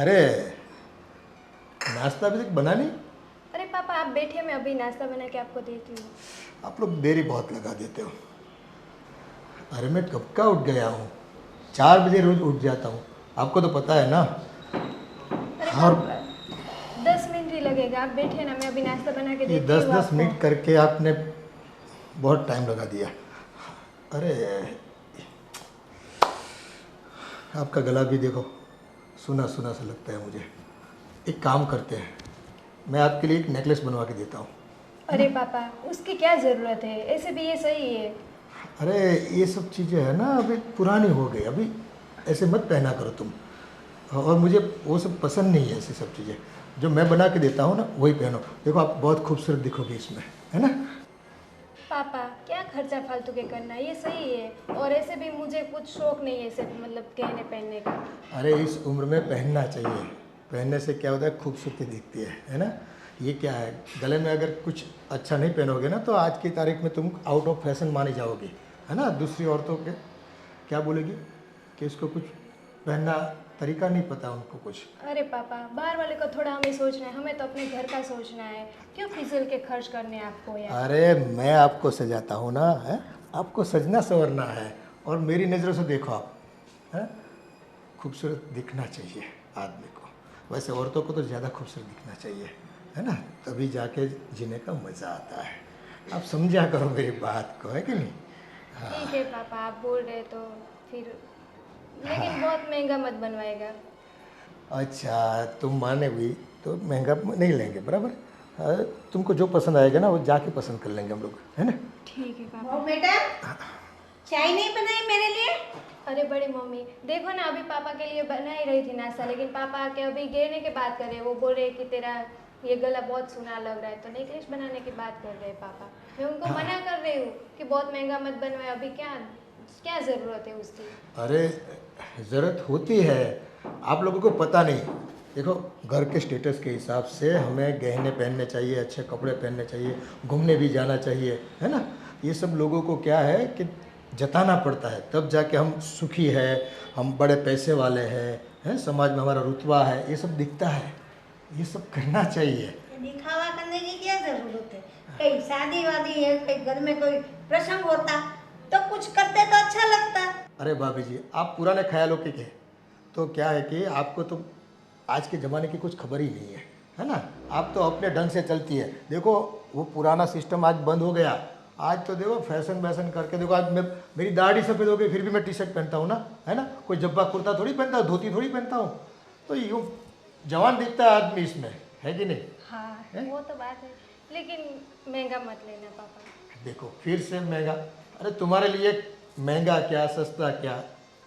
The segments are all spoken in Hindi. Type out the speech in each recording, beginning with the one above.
अरे नाश्ता अभी तक बना नहीं? अरे पापा आप बैठिए, मैं अभी नाश्ता बना के आपको देती हूँ। आप लोग देरी बहुत लगा देते हो। अरे मैं कब का उठ गया हूँ, 4 बजे रोज उठ जाता हूँ, आपको तो पता है ना। अरे और पापा 10 मिनट ही लगेगा, आप बैठिए ना, मैं अभी नाश्ता बना के ये देती दस हूँ दस आपको। मिनट करके आपने बहुत टाइम लगा दिया। अरे आपका गला भी देखो, सुना सुना सा लगता है मुझे। एक काम करते हैं, मैं आपके लिए एक नेकलेस बनवा के देता हूँ, है अरे ना। पापा उसकी क्या ज़रूरत है, ऐसे भी ये सही है। अरे ये सब चीज़ें है ना अभी पुरानी हो गई, अभी ऐसे मत पहना करो तुम। और मुझे वो सब पसंद नहीं है, ऐसी सब चीज़ें। जो मैं बना के देता हूँ ना वही पहनो, देखो आप बहुत खूबसूरत दिखोगे इसमें, है ना। पापा क्या खर्चा फालतू के करना, ये सही है। और ऐसे भी मुझे कुछ शौक नहीं है सिर्फ मतलब गहने पहनने का। अरे इस उम्र में पहनना चाहिए, पहनने से क्या होता है, खूबसूरती दिखती है ना। ये क्या है, गले में अगर कुछ अच्छा नहीं पहनोगे ना तो आज की तारीख में तुम आउट ऑफ फैशन मानी जाओगी, है ना। दूसरी औरतों के क्या बोलेगी कि इसको कुछ पहनना तरीका नहीं पता उनको कुछ। अरे पापा बाहर वाले को थोड़ा हमें सोचना है, हमें तो अपने घर का सोचना है। क्यों फिजूल के खर्च करने हैं आपको यार। अरे मैं आपको सजाता हूँ ना, है। आपको सजना संवरना है, और मेरी नज़रों से देखो आप, है। खूबसूरत दिखना चाहिए आदमी को, वैसे औरतों को तो ज़्यादा खूबसूरत दिखना चाहिए, है ना। तभी जाके जीने का मज़ा आता है। आप समझा करो मेरी बात को, है कि नहीं। ठीक है पापा आप बोल रहे तो फिर, लेकिन बहुत महंगा मत बनवाएगा। अच्छा तुम माने भी तो महंगा नहीं लेंगे, बराबर। तुमको जो पसंद आएगा ना वो जाके पसंद कर लेंगे हम लोग, है ना। ठीक है पापा। वो बेटा चाय नहीं बनाई मेरे लिए? अरे बड़ी मम्मी देखो ना, अभी पापा के लिए बना ही रही थी नाश्ता, लेकिन पापा आके अभी गहने की बात कर रहे हैं। वो बोल रहे कि तेरा ये गला बहुत सुना लग रहा है, तो नेकलेस बनाने की बात कर रहे हैं पापा। मैं उनको मना कर रही हूँ कि बहुत महंगा मत बनवाए, अभी क्या क्या ज़रूरत है उसकी। अरे ज़रूरत होती है, आप लोगों को पता नहीं। देखो घर के स्टेटस के हिसाब से हमें गहने पहनने चाहिए, अच्छे कपड़े पहनने चाहिए, घूमने भी जाना चाहिए, है ना। ये सब लोगों को क्या है कि जताना पड़ता है, तब जाके हम सुखी है, हम बड़े पैसे वाले हैं, समाज में हमारा रुतबा है, ये सब दिखता है। ये सब करना चाहिए। ये दिखावा करने की क्या जरूरत है? कहीं शादी वादी है, कहीं घर में कोई प्रसंग होता तो कुछ करते तो अच्छा लगता। अरे भाभी जी आप पुराने ख्यालों के तो क्या है कि आपको तो आज के ज़माने की कुछ खबर ही नहीं है ना। आप तो अपने ढंग से चलती है। देखो वो पुराना सिस्टम आज बंद हो गया। आज तो देखो फैशन वैशन करके देखो, आज मैं मेरी दाढ़ी सफ़ेद हो गई फिर भी मैं टी शर्ट पहनता हूँ ना, है ना। कोई जब्बा कुर्ता थोड़ी पहनता हूँ, धोती थोड़ी पहनता हूँ। तो यूँ जवान दिखता है आदमी इसमें, है कि नहीं। हाँ है? वो तो बात है, लेकिन महंगा मत लेना पापा। देखो फिर से महंगा, अरे तुम्हारे लिए महंगा क्या सस्ता क्या,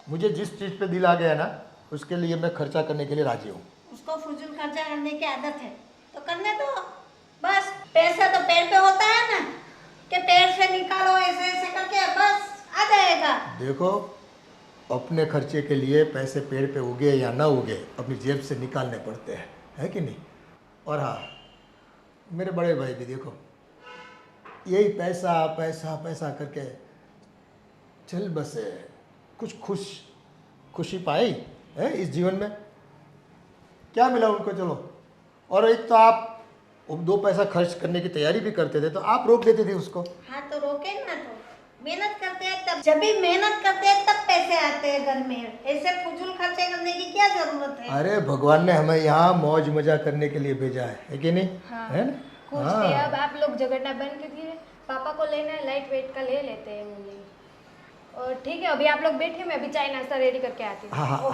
मुझे जिस चीज़ पे दिल आ गया ना उसके लिए मैं खर्चा करने के लिए राजी हूँ। उसको फजूल खर्चा करने की आदत है तो करने दो। बस पैसा तो पेड़ पे होता है ना, कि पेड़ से निकालो ऐसे ऐसे करके बस आ जाएगा। देखो अपने खर्चे के लिए पैसे पेड़ पे उगे या ना उगे अपनी जेब से निकालने पड़ते हैं, है कि नहीं। और हाँ मेरे बड़े भाई भी देखो यही पैसा पैसा पैसा करके चल बसे, कुछ खुशी पाई है इस जीवन में, क्या मिला उनको। चलो, और एक तो आप 2 पैसा खर्च करने की तैयारी भी करते थे तो आप रोक देते थे उसको। हाँ तो रोके ना, तो मेहनत करते हैं तब, जब भी मेहनत करते हैं तब पैसे आते हैं घर में। ऐसे फजूल खर्चे करने की क्या जरूरत है? अरे भगवान ने हमें यहाँ मौज मजा करने के लिए भेजा है कि नहीं, हाँ है ना। कुछ भी, हाँ अब आप लोग झगड़ना बंद कीजिए। पापा को लेना है लाइट वेट का ले लेते हैं मम्मी। और ठीक है अभी आप लोग बैठे, मैं अभी चाय नाश्ता रेडी करके आती हाँ हाँ हूँ।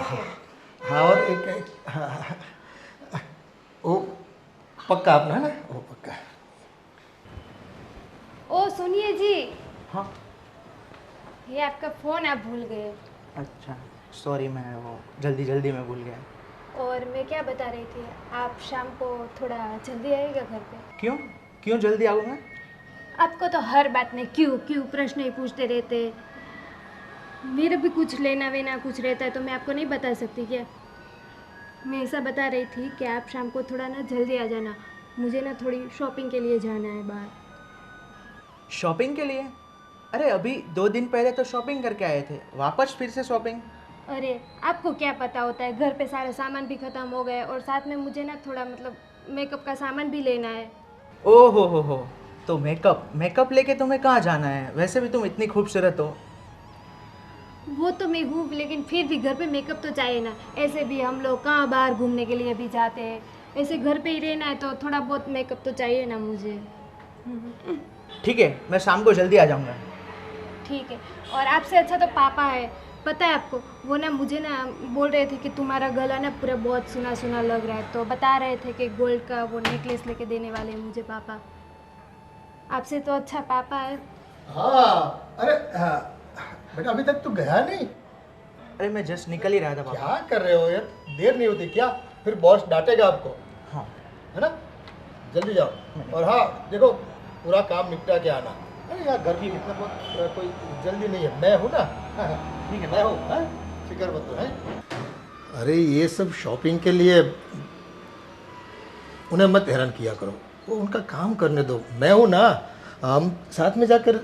हाँ ओके। हाँ, और हाँ, वो पक्का अपना है ना, वो पक्का। ओ सुनिए जी, हाँ। ये आपका फ़ोन आप भूल गए। अच्छा सॉरी, मैं वो जल्दी में भूल गया। और मैं क्या बता रही थी, आप शाम को थोड़ा जल्दी आइएगा घर पे। क्यों क्यों जल्दी आऊँ मैं? आपको तो हर बात में क्यों क्यों प्रश्न ही पूछते रहते। मेरा भी कुछ लेना वेना कुछ रहता है तो मैं आपको नहीं बता सकती क्या। मैं ऐसा बता रही थी कि आप शाम को थोड़ा ना जल्दी आ जाना, मुझे ना थोड़ी शॉपिंग के लिए जाना है बाहर। शॉपिंग के लिए? अरे अभी 2 दिन पहले तो शॉपिंग करके आए थे, वापस फिर से शॉपिंग? अरे आपको क्या पता होता है, घर पे सारा सामान भी ख़त्म हो गए और साथ में मुझे ना थोड़ा मतलब मेकअप का सामान भी लेना है। ओ हो, तो मेकअप लेके तुम्हें कहाँ जाना है? वैसे भी तुम इतनी खूबसूरत हो। वो तो मैं हूँ, लेकिन फिर भी घर पे मेकअप तो चाहिए ना। ऐसे भी हम लोग कहाँ बाहर घूमने के लिए भी जाते हैं, ऐसे घर पे ही रहना है तो थोड़ा बहुत मेकअप तो चाहिए ना मुझे। ठीक है, मैं शाम को जल्दी आ जाऊँगा। ठीक है। और आपसे अच्छा तो पापा है, पता है आपको, वो ना मुझे ना बोल रहे थे कि तुम्हारा गला ना पूरा बहुत सुना सुना लग रहा है, तो बता रहे थे कि गोल्ड का वो नेकलेस लेके देने वाले हैं मुझे पापा। आपसे तो अच्छा पापा है। हाँ, अरे हाँ, बेटा अभी तक तो गया नहीं। अरे मैं जस्ट निकल ही रहा था पापा। क्या कर रहे हो यार, देर नहीं होती क्या? फिर बॉस डांटेगा आपको, हाँ है ना? जल्दी जाओ। और हाँ देखो, पूरा काम निपटा के आना। अरे यार घर की इतना बहुत कोई जल्दी नहीं है, मैं हूँ ना। ठीक है, मैं हूँ, हाँ? फिक्र मत करो, हैं? अरे ये सब शॉपिंग के लिए उन्हें मत हैरान किया करो, वो उनका काम करने दो। मैं हूँ ना, हम साथ में जाकर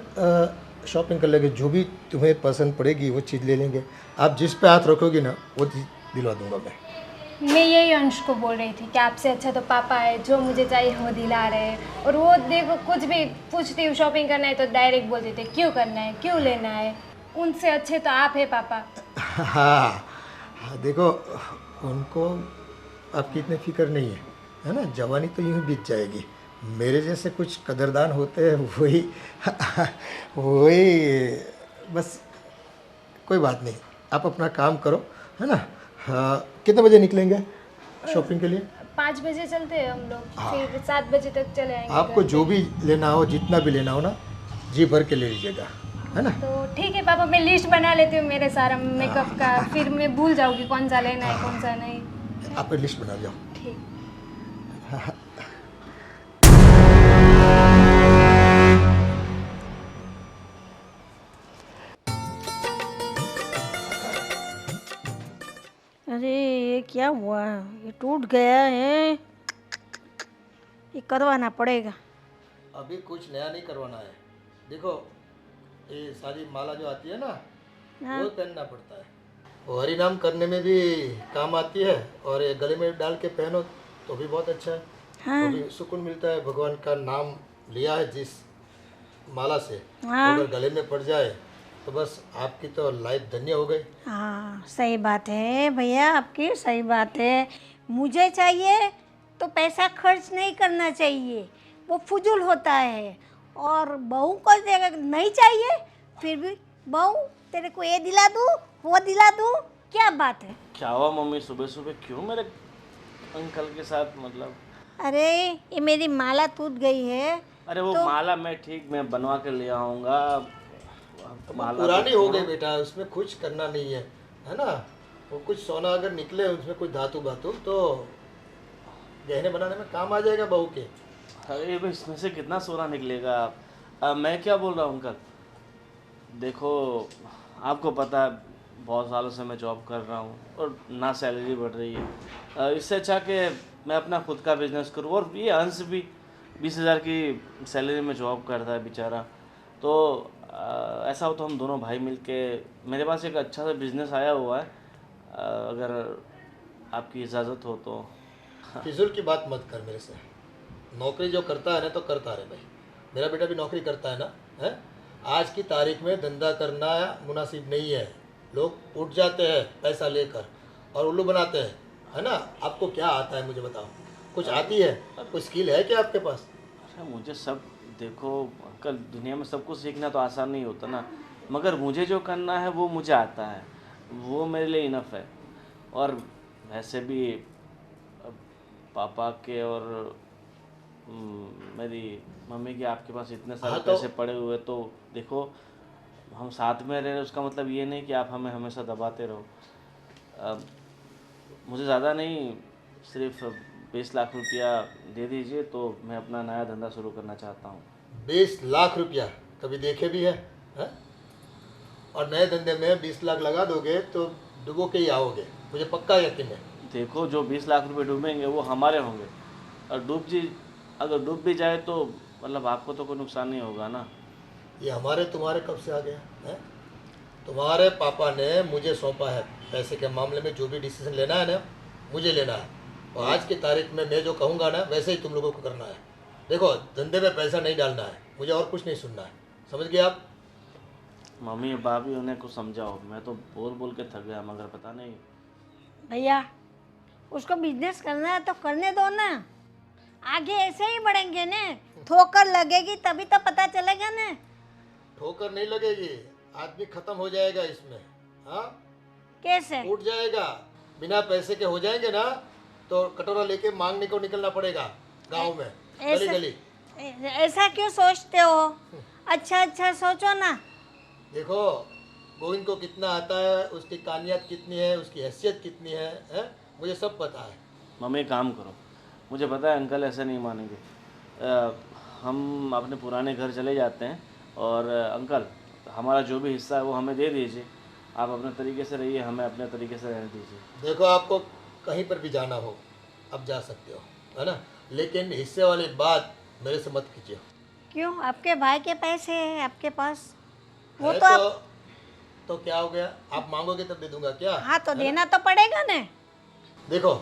शॉपिंग कर लेंगे। जो भी तुम्हें पसंद पड़ेगी वो चीज़ ले लेंगे। आप जिस पे हाथ रखोगी ना वो चीज़ दिलवा दूंगा मैं यही अंश को बोल रही थी कि आपसे अच्छा तो पापा है, जो मुझे चाहिए वो दिला रहे हैं। और वो देखो, कुछ भी पूछती हूँ शॉपिंग करना है तो डायरेक्ट बोल देते क्यों करना है, क्यों लेना है। उनसे अच्छे तो आप है पापा। हाँ हाँ, देखो उनको आपकी इतनी फिक्र नहीं है ना? जवानी तो यूँ ही बीत जाएगी। मेरे जैसे कुछ कदरदान होते हैं, वही वही बस। कोई बात नहीं, आप अपना काम करो, है ना? हाँ, कितने बजे निकलेंगे शॉपिंग के लिए? 5 बजे चलते हैं हम लोग, हाँ। फिर 7 बजे तक चले आएंगे आपको घर जो पे। भी लेना हो, जितना भी लेना हो ना, जी भर के ले लीजिएगा, है ना? तो ठीक है पापा, मैं लिस्ट बना लेती हूँ मेरे सारा मेकअप का, फिर मैं भूल जाऊँगी कौन सा लेना है कौन सा नहीं। आप लिस्ट बना जाओ। ठीक। अरे ये क्या हुआ, ये टूट गया है, ये करवाना पड़ेगा। अभी कुछ नया नहीं करवाना है। देखो ये सारी माला जो आती है ना, हाँ। वो पहनना पड़ता है। वो हरि नाम करने में भी काम आती है, और ये गले में डाल के पहनो तो भी बहुत अच्छा है। हाँ। तो भी सुकून मिलता है। भगवान का नाम लिया है जिस माला से, हाँ। अगर गले में पड़ जाए तो बस आपकी तो लाइफ धन्य हो गई। हाँ सही बात है भैया, आपकी सही बात है। मुझे चाहिए तो पैसा खर्च नहीं करना चाहिए, वो फजूल होता है। और बहू को अगर नहीं चाहिए फिर भी बहू तेरे को ये दिला दूँ वो दिला दूँ, क्या बात है? क्या हुआ मम्मी, सुबह सुबह क्यों मेरे अंकल के साथ मतलब? अरे ये मेरी माला टूट गई है। अरे वो माला मैं ठीक मैं बनवा के ले आऊँगा। माला पुरानी हो गई बेटा, उसमें कुछ करना नहीं है, है ना? वो कुछ सोना अगर निकले उसमें कोई धातु बातु तो गहने बनाने में काम आ जाएगा बहू के। अरे भाई इसमें से कितना सोना निकलेगा? मैं क्या बोल रहा हूँ अंकल, देखो आपको पता है बहुत सालों से मैं जॉब कर रहा हूँ और ना सैलरी बढ़ रही है। इससे अच्छा कि मैं अपना खुद का बिजनेस करूँ। और ये अंश भी 20,000 की सैलरी में जॉब करता है बेचारा। तो ऐसा हो तो हम दोनों भाई मिलके, मेरे पास एक अच्छा सा बिजनेस आया हुआ है, अगर आपकी इजाज़त हो तो। फिजूल की बात मत कर मेरे से। नौकरी जो करता है ना तो करता रहे भाई। मेरा बेटा भी नौकरी करता है ना, है? आज की तारीख में धंधा करना मुनासिब नहीं है। लोग उठ जाते हैं पैसा लेकर और उल्लू बनाते हैं, है ना? आपको क्या आता है मुझे बताओ, कुछ आती है? कोई स्किल है क्या आपके पास? अच्छा मुझे सब, देखो अंकल दुनिया में सब कुछ सीखना तो आसान नहीं होता ना, मगर मुझे जो करना है वो मुझे आता है, वो मेरे लिए इनफ है। और वैसे भी पापा के और मेरी मम्मी के आपके पास इतने सारे हाँ तो- पैसे पड़े हुए, तो देखो हम साथ में रह रहे हैं, उसका मतलब ये नहीं कि आप हमें हमेशा दबाते रहो। मुझे ज़्यादा नहीं, सिर्फ 20 लाख रुपया दे दीजिए तो मैं अपना नया धंधा शुरू करना चाहता हूँ। 20 लाख रुपया कभी देखे भी है? और नए धंधे में 20 लाख लगा दोगे तो डुबो के ही आओगे, मुझे पक्का यकीन है। देखो जो 20 लाख रुपए डूबेंगे वो हमारे होंगे, और अगर डूब भी जाए तो मतलब आपको तो कोई नुकसान नहीं होगा ना। ये हमारे तुम्हारे कब से आ गया है? तुम्हारे पापा ने मुझे सौंपा है पैसे के मामले में जो भी डिसीजन लेना है ना, मुझे लेना है। और आज की तारीख में मैं जो कहूँगा ना, वैसे ही तुम लोगों को करना है। देखो, धंधे में पैसा नहीं डालना है, मुझे और कुछ नहीं सुनना है, समझ गए आप? मम्मी भाभी उन्हें कुछ समझाओ, मैं तो बोल बोल के थक गया मगर पता नहीं। भैया उसको बिजनेस करना है तो करने दो ना, आगे ऐसे ही बढ़ेंगे ना। ठोकर लगेगी तभी तो पता चलेगा ना। ठोकर नहीं लगेगी, आदमी खत्म हो जाएगा इसमें। हाँ, कैसे? टूट जाएगा। बिना पैसे के हो जाएंगे ना तो कटोरा लेके मांगने को निकलना पड़ेगा गांव में, गली गली। ऐसा क्यों सोचते हो? अच्छा अच्छा सोचो ना। देखो, गोविंद को कितना आता है, उसकी कानियत कितनी है, उसकी हैसियत कितनी है? मुझे सब पता है। मम्मी एक काम करो, मुझे पता है अंकल ऐसे नहीं मानेंगे। हम अपने पुराने घर चले जाते हैं और अंकल हमारा जो भी हिस्सा है वो हमें दे दीजिए। आप अपने तरीके से रहिए, हमें अपने तरीके से रहने दीजिए। देखो, आपको कहीं पर भी जाना हो अब जा सकते हो, है ना, लेकिन हिस्से वाली बात मेरे से मत कीजिए। क्यों? आपके भाई के पैसे हैं आपके पास, वो है तो आप... तो क्या हो गया? आप मांगोगे तब दे दूंगा क्या? हाँ तो देना तो पड़ेगा ना। देखो,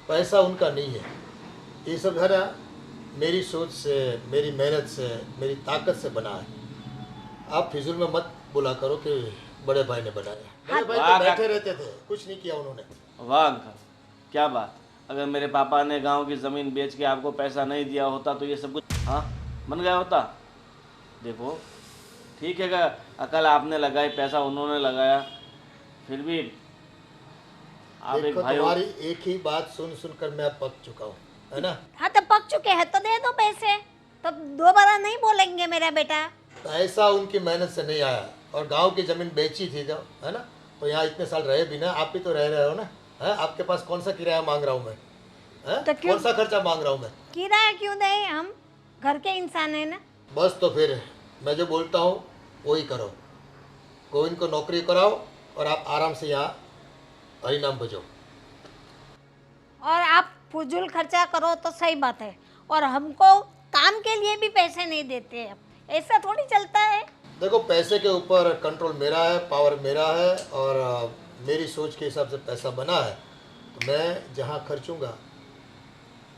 पैसा उनका नहीं है, ये सब है ना मेरी सोच से, मेरी मेहनत से, मेरी ताकत से बना है। आप फिजूल में मत बोला करो कि बड़े भाई ने बनाया। बड़े भाई तो बैठे रहते थे, कुछ नहीं किया उन्होंने। वाह अंकल, क्या बात। अगर मेरे पापा ने गांव की ज़मीन बेच के आपको पैसा नहीं दिया होता तो ये सब कुछ हाँ बन गया होता। देखो ठीक है, अकल आपने लगाई, पैसा उन्होंने लगाया, फिर भी आप एक देखो, भाई हो। तुम्हारी एक ही बात सुन सुनकर मैं अब पक चुका हूँ, है ना। हाँ तो पक चुके हैं तो दे दो पैसे, तो दोबारा नहीं बोलेंगे मेरा बेटा। पैसा उनकी मेहनत से नहीं आया, और गांव की ज़मीन बेची थी जब, है ना, तो यहाँ इतने साल रहे भी ना। आप भी तो रह रहे हो ना, है? आपके पास कौन सा किराया मांग रहा हूँ मैं, है? तो क्यों? कौन सा खर्चा मांग रहा हूँ मैं? किराया क्यों दे? हम घर के इंसान है ना। बस तो फिर मैं जो बोलता हूँ वही करो। गोविंद को नौकरी कराओ और आप आराम से यहाँ हरी नाम बजो। और आप फजूल खर्चा करो तो सही बात है, और हमको काम के लिए भी पैसे नहीं देते हैं। ऐसा थोड़ी चलता है। देखो, पैसे के ऊपर कंट्रोल मेरा है, पावर मेरा है, और मेरी सोच के हिसाब से पैसा बना है, तो मैं जहाँ खर्चूँगा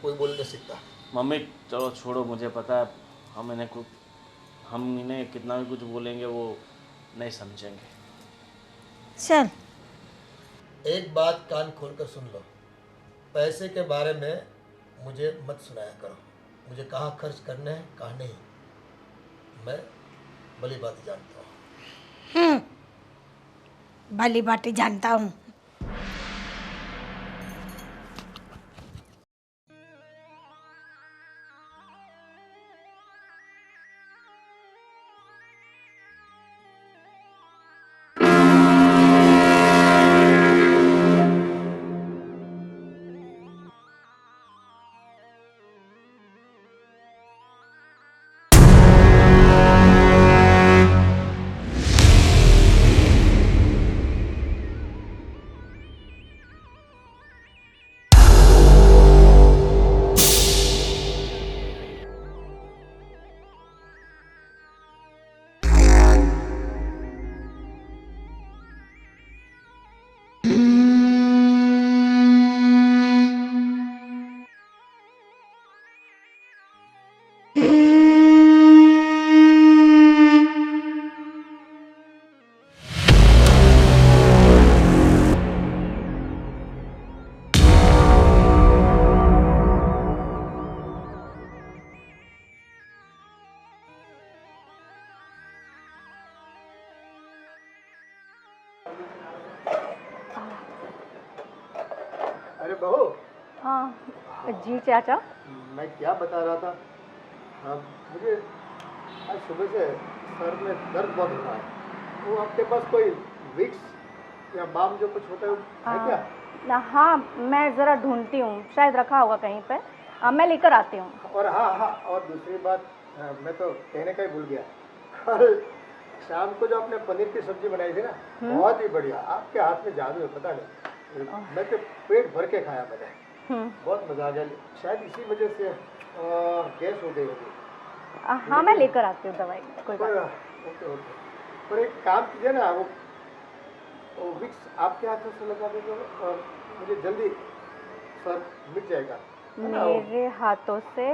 कोई बोल नहीं सकता। मम्मी चलो छोड़ो, मुझे पता है हम इन्हें कितना भी कुछ बोलेंगे वो नहीं समझेंगे। चल, एक बात कान खोल कर सुन लो, पैसे के बारे में मुझे मत सुनाया करो। मुझे कहाँ खर्च करने हैं कहाँ नहीं, मैं भली बात जानता हूँ। भली बातें जानता हूँ। अरे बहू, हाँ जी चाचा। मैं क्या बता रहा था, मुझे आज सुबह से सर में दर्द बहुत हो रहा है। वो आपके पास कोई विक्स या बाम जो कुछ होता है क्या? हाँ मैं ज़रा ढूंढती हूँ, शायद रखा होगा कहीं पे। मैं लेकर आती हूँ। और हाँ हाँ, और दूसरी बात, मैं तो कहने का ही भूल गया, कल शाम को जो आपने पनीर की सब्जी बनाई थी ना, बहुत ही बढ़िया। आपके हाथ में जादू है, पता नहीं, मैं तो पेट भर के खाया मैंने, बहुत मज़ा आ गया। शायद इसी वजह से गैस हो गई होगी। हाँ मैं लेकर आती हूँ दवाई, कोई बात नहीं। ओके ओके, पर एक काम कीजिए ना, वो वो विक्स आपके हाथों से लगा देंगे और मुझे जल्दी सर मिट जाएगा, है ना? मेरे हाथों से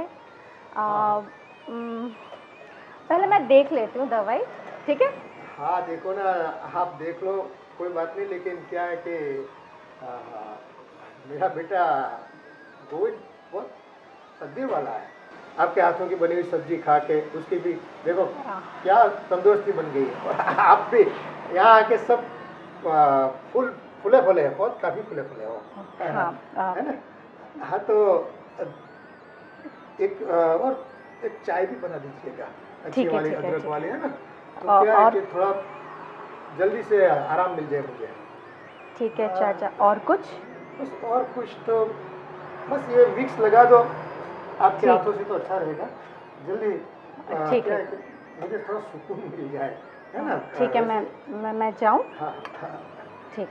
पहले मैं देख लेती हूँ दवाई, ठीक है? हाँ देखो ना, आप देख लो, कोई बात नहीं, लेकिन क्या है कि आ, मेरा बेटा गोविंद बहुत तकदीर वाला है। आपके हाथों की बनी हुई सब्जी खा के उसकी भी देखो क्या तंदुरुस्ती बन गई है। और आप भी यहाँ आके सब फूले फूले हैं, बहुत काफ़ी फूले फूले हो। हाँ, है ना? हाँ तो और एक चाय भी बना दीजिएगा, अच्छी ठीक है, वाली ठीक है, अदरक ठीक वाली, है ना? तो और- क्या है और- कि थोड़ा जल्दी से आराम मिल जाए मुझे। ठीक है चाचा। और कुछ? बस और कुछ तो बस ये विक्स लगा दो आपके ठीक। हाथों से तो अच्छा रहेगा। जल्दी ठीक क्या है। कि मुझे थोड़ा सुकून मिल जाए, है ना? ठीक है, मैं जाऊँ? हाँ हाँ, ठीक।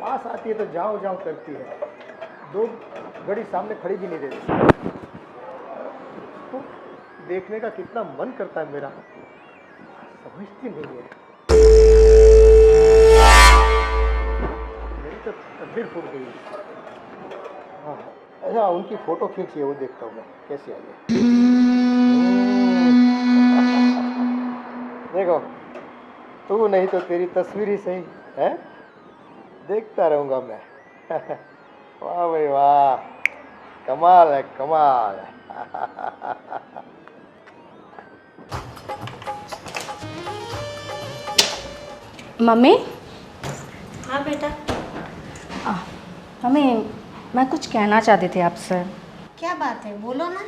पास आती है तो जाओ जाओ करती है, 2 घड़ी सामने खड़ी भी नहीं रहती। तो देखने का कितना मन करता है मेरा, समझती नहीं है। मेरी तो तकदीर फूट गई। हाँ अच्छा, उनकी फोटो खींचिए, वो देखता हूँ मैं कैसी आई है। देखो, तू नहीं तो तेरी तस्वीर ही सही है, देखता रहूँगा मैं। वाह भाई वाह, कमाल है कमाल है। मम्मी? हाँ बेटा, मम्मी, मैं कुछ कहना चाहती थी आपसे। क्या बात है, बोलो ना।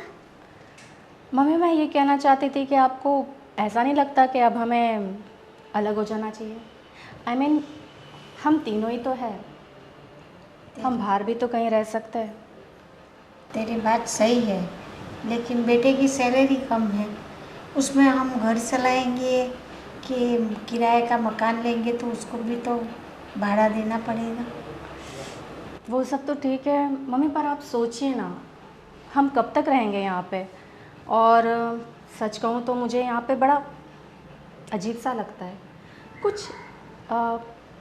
मम्मी, मैं ये कहना चाहती थी कि आपको ऐसा नहीं लगता कि अब हमें अलग हो जाना चाहिए? I mean, हम तीनों ही तो है, हम बाहर भी तो कहीं रह सकते हैं। तेरी बात सही है, लेकिन बेटे की सैलरी कम है, उसमें हम घर चलाएंगे कि किराए का मकान लेंगे तो उसको भी तो भाड़ा देना पड़ेगा। वो सब तो ठीक है मम्मी, पर आप सोचिए ना, हम कब तक रहेंगे यहाँ पे? और सच कहूँ तो मुझे यहाँ पे बड़ा अजीब सा लगता है, कुछ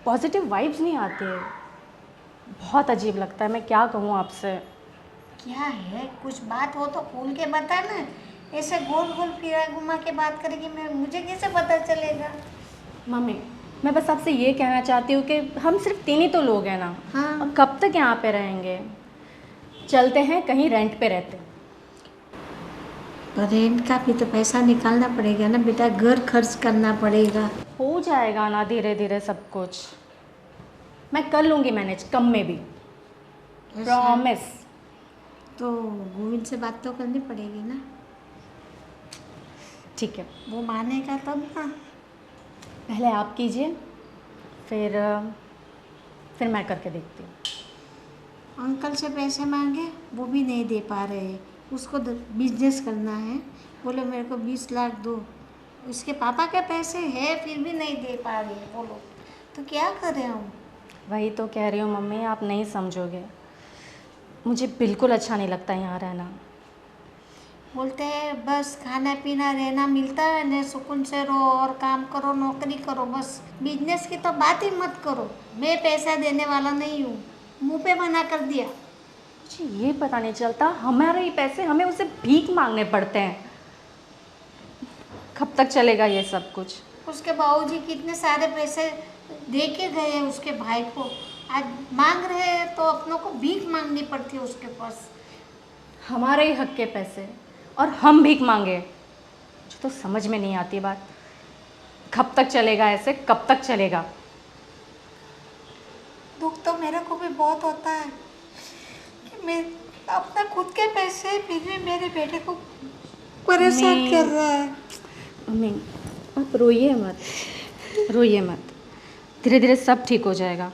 पॉजिटिव वाइब्स नहीं आती है, बहुत अजीब लगता है। मैं क्या कहूँ आपसे? क्या है, कुछ बात हो तो खोल के बता ना, ऐसे गोल गोल फिरा घुमा के बात करेगी, मैं मुझे कैसे पता चलेगा? मम्मी, मैं बस आपसे ये कहना चाहती हूँ कि हम सिर्फ 3 ही तो लोग हैं ना, हाँ। और कब तक यहाँ पे रहेंगे? चलते हैं कहीं रेंट पे रहते हैं। पर रेंट का भी तो पैसा निकालना पड़ेगा ना बेटा, घर खर्च करना पड़ेगा। हो जाएगा ना धीरे धीरे सब कुछ, मैं कर लूँगी मैनेज, कम में भी, प्रॉमिस। तो गोविंद से बात तो करनी पड़ेगी ना, ठीक है, वो मानेगा तब ना। पहले आप कीजिए, फिर मैं करके देखती हूँ। अंकल से पैसे मांगे, वो भी नहीं दे पा रहे, उसको बिजनेस करना है, बोले मेरे को 20 लाख दो, उसके पापा के पैसे है फिर भी नहीं दे पा रहे, बोलो तो क्या करें हम? वही तो कह रही हूँ मम्मी, आप नहीं समझोगे, मुझे बिल्कुल अच्छा नहीं लगता यहाँ रहना। बोलते हैं बस खाना पीना रहना मिलता है ना, सुकून से रहो और काम करो, नौकरी करो, बस बिजनेस की तो बात ही मत करो, मैं पैसा देने वाला नहीं हूँ, मुंह पे मना कर दिया। मुझे ये पता नहीं चलता, हमारे ही पैसे हमें उसे भीख मांगने पड़ते हैं। कब तक चलेगा ये सब कुछ? उसके बाबूजी कितने सारे पैसे दे के गए उसके भाई को, आज मांग रहे हैं तो अपनों को भीख मांगनी पड़ती है उसके पास। हमारे ही हक के पैसे और हम भीख मांगे, मुझे तो समझ में नहीं आती बात। कब तक चलेगा ऐसे, कब तक चलेगा? दुख तो मेरे को भी बहुत होता है कि मैं अपना खुद के पैसे फिर भी मेरे बेटे को परेशान कर रहा है। मम्मी, आप रोइए मत, रोइए मत, धीरे धीरे सब ठीक हो जाएगा।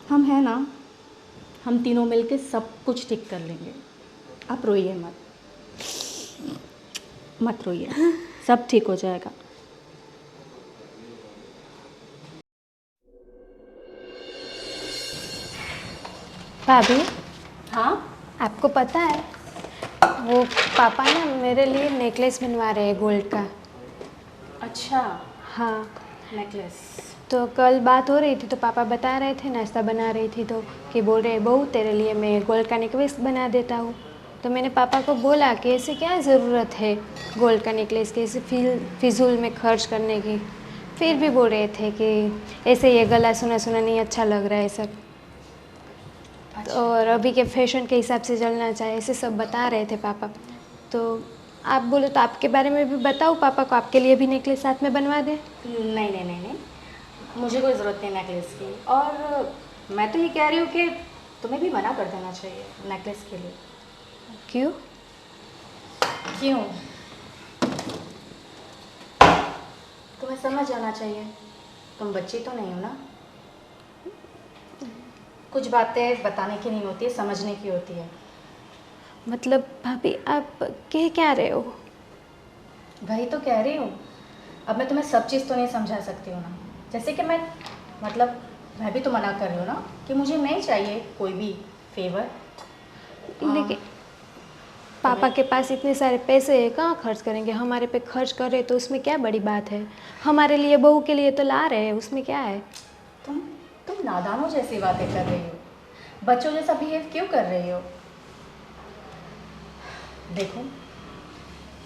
हम हैं ना, हम तीनों मिलके सब कुछ ठीक कर लेंगे, आप रोइए मत, मत रोइए, सब ठीक हो जाएगा। भाभी, हाँ, आपको पता है वो पापा ना मेरे लिए नेकलेस बनवा रहे हैं गोल्ड का। अच्छा, हाँ, नेकलेस। तो कल बात हो रही थी तो पापा बता रहे थे, नाश्ता बना रही थी तो कि बोल रहे बहू तेरे लिए मैं गोल्ड का नेकलेस बना देता हूँ। तो मैंने पापा को बोला कि ऐसे क्या ज़रूरत है गोल्ड का नेकलेस की, ऐसे फिजूल में खर्च करने की। फिर भी बोल रहे थे कि ऐसे ये गला सुना सुना नहीं अच्छा लग रहा है सब, और अभी के फैशन के हिसाब से चलना चाहिए, ऐसे सब बता रहे थे पापा। तो आप बोलो तो आपके बारे में भी बताओ पापा को, आपके लिए भी नेकलेस साथ में बनवा दें। नहीं नहीं नहीं नहीं, मुझे कोई ज़रूरत नहीं नेकलेस की। और मैं तो ये कह रही हूँ कि तुम्हें भी मना कर देना चाहिए नेकलेस के लिए। क्यों? क्यों? तुम्हें समझ आना चाहिए, तुम बच्ची तो नहीं हो ना। कुछ बातें बताने की नहीं होती है, समझने की होती है। मतलब भाभी आप कह क्या रहे हो? वही तो कह रही हूँ। अब मैं तुम्हें सब चीज़ तो नहीं समझा सकती हूँ ना। जैसे कि मैं भी तो मना कर रही हूँ ना कि मुझे नहीं चाहिए कोई भी फेवर। लेकिन पापा के पास इतने सारे पैसे हैं, कहाँ खर्च करेंगे? हमारे पे खर्च करे तो उसमें क्या बड़ी बात है? हमारे लिए बहू के लिए तो ला रहे हैं, उसमें क्या है? तुम नादानों जैसी बातें कर रही हो, बच्चों जैसा बिहेव क्यों कर रही हो? देखो,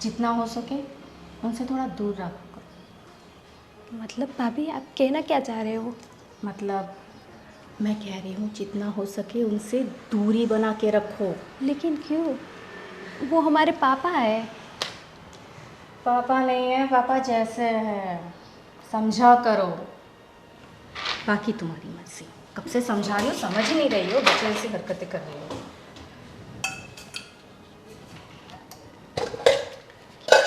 जितना हो सके उनसे थोड़ा दूर रखा करो। मतलब भाभी आप कहना क्या चाह रहे हो? मतलब मैं कह रही हूँ जितना हो सके उनसे दूरी बना के रखो। लेकिन क्यों? वो हमारे पापा है। पापा नहीं है, पापा जैसे है, समझा करो। बाकी तुम्हारी मर्जी। कब से समझा रही हो, समझ ही नहीं रही हो, बच्चे जैसी हरकतें कर रही हो।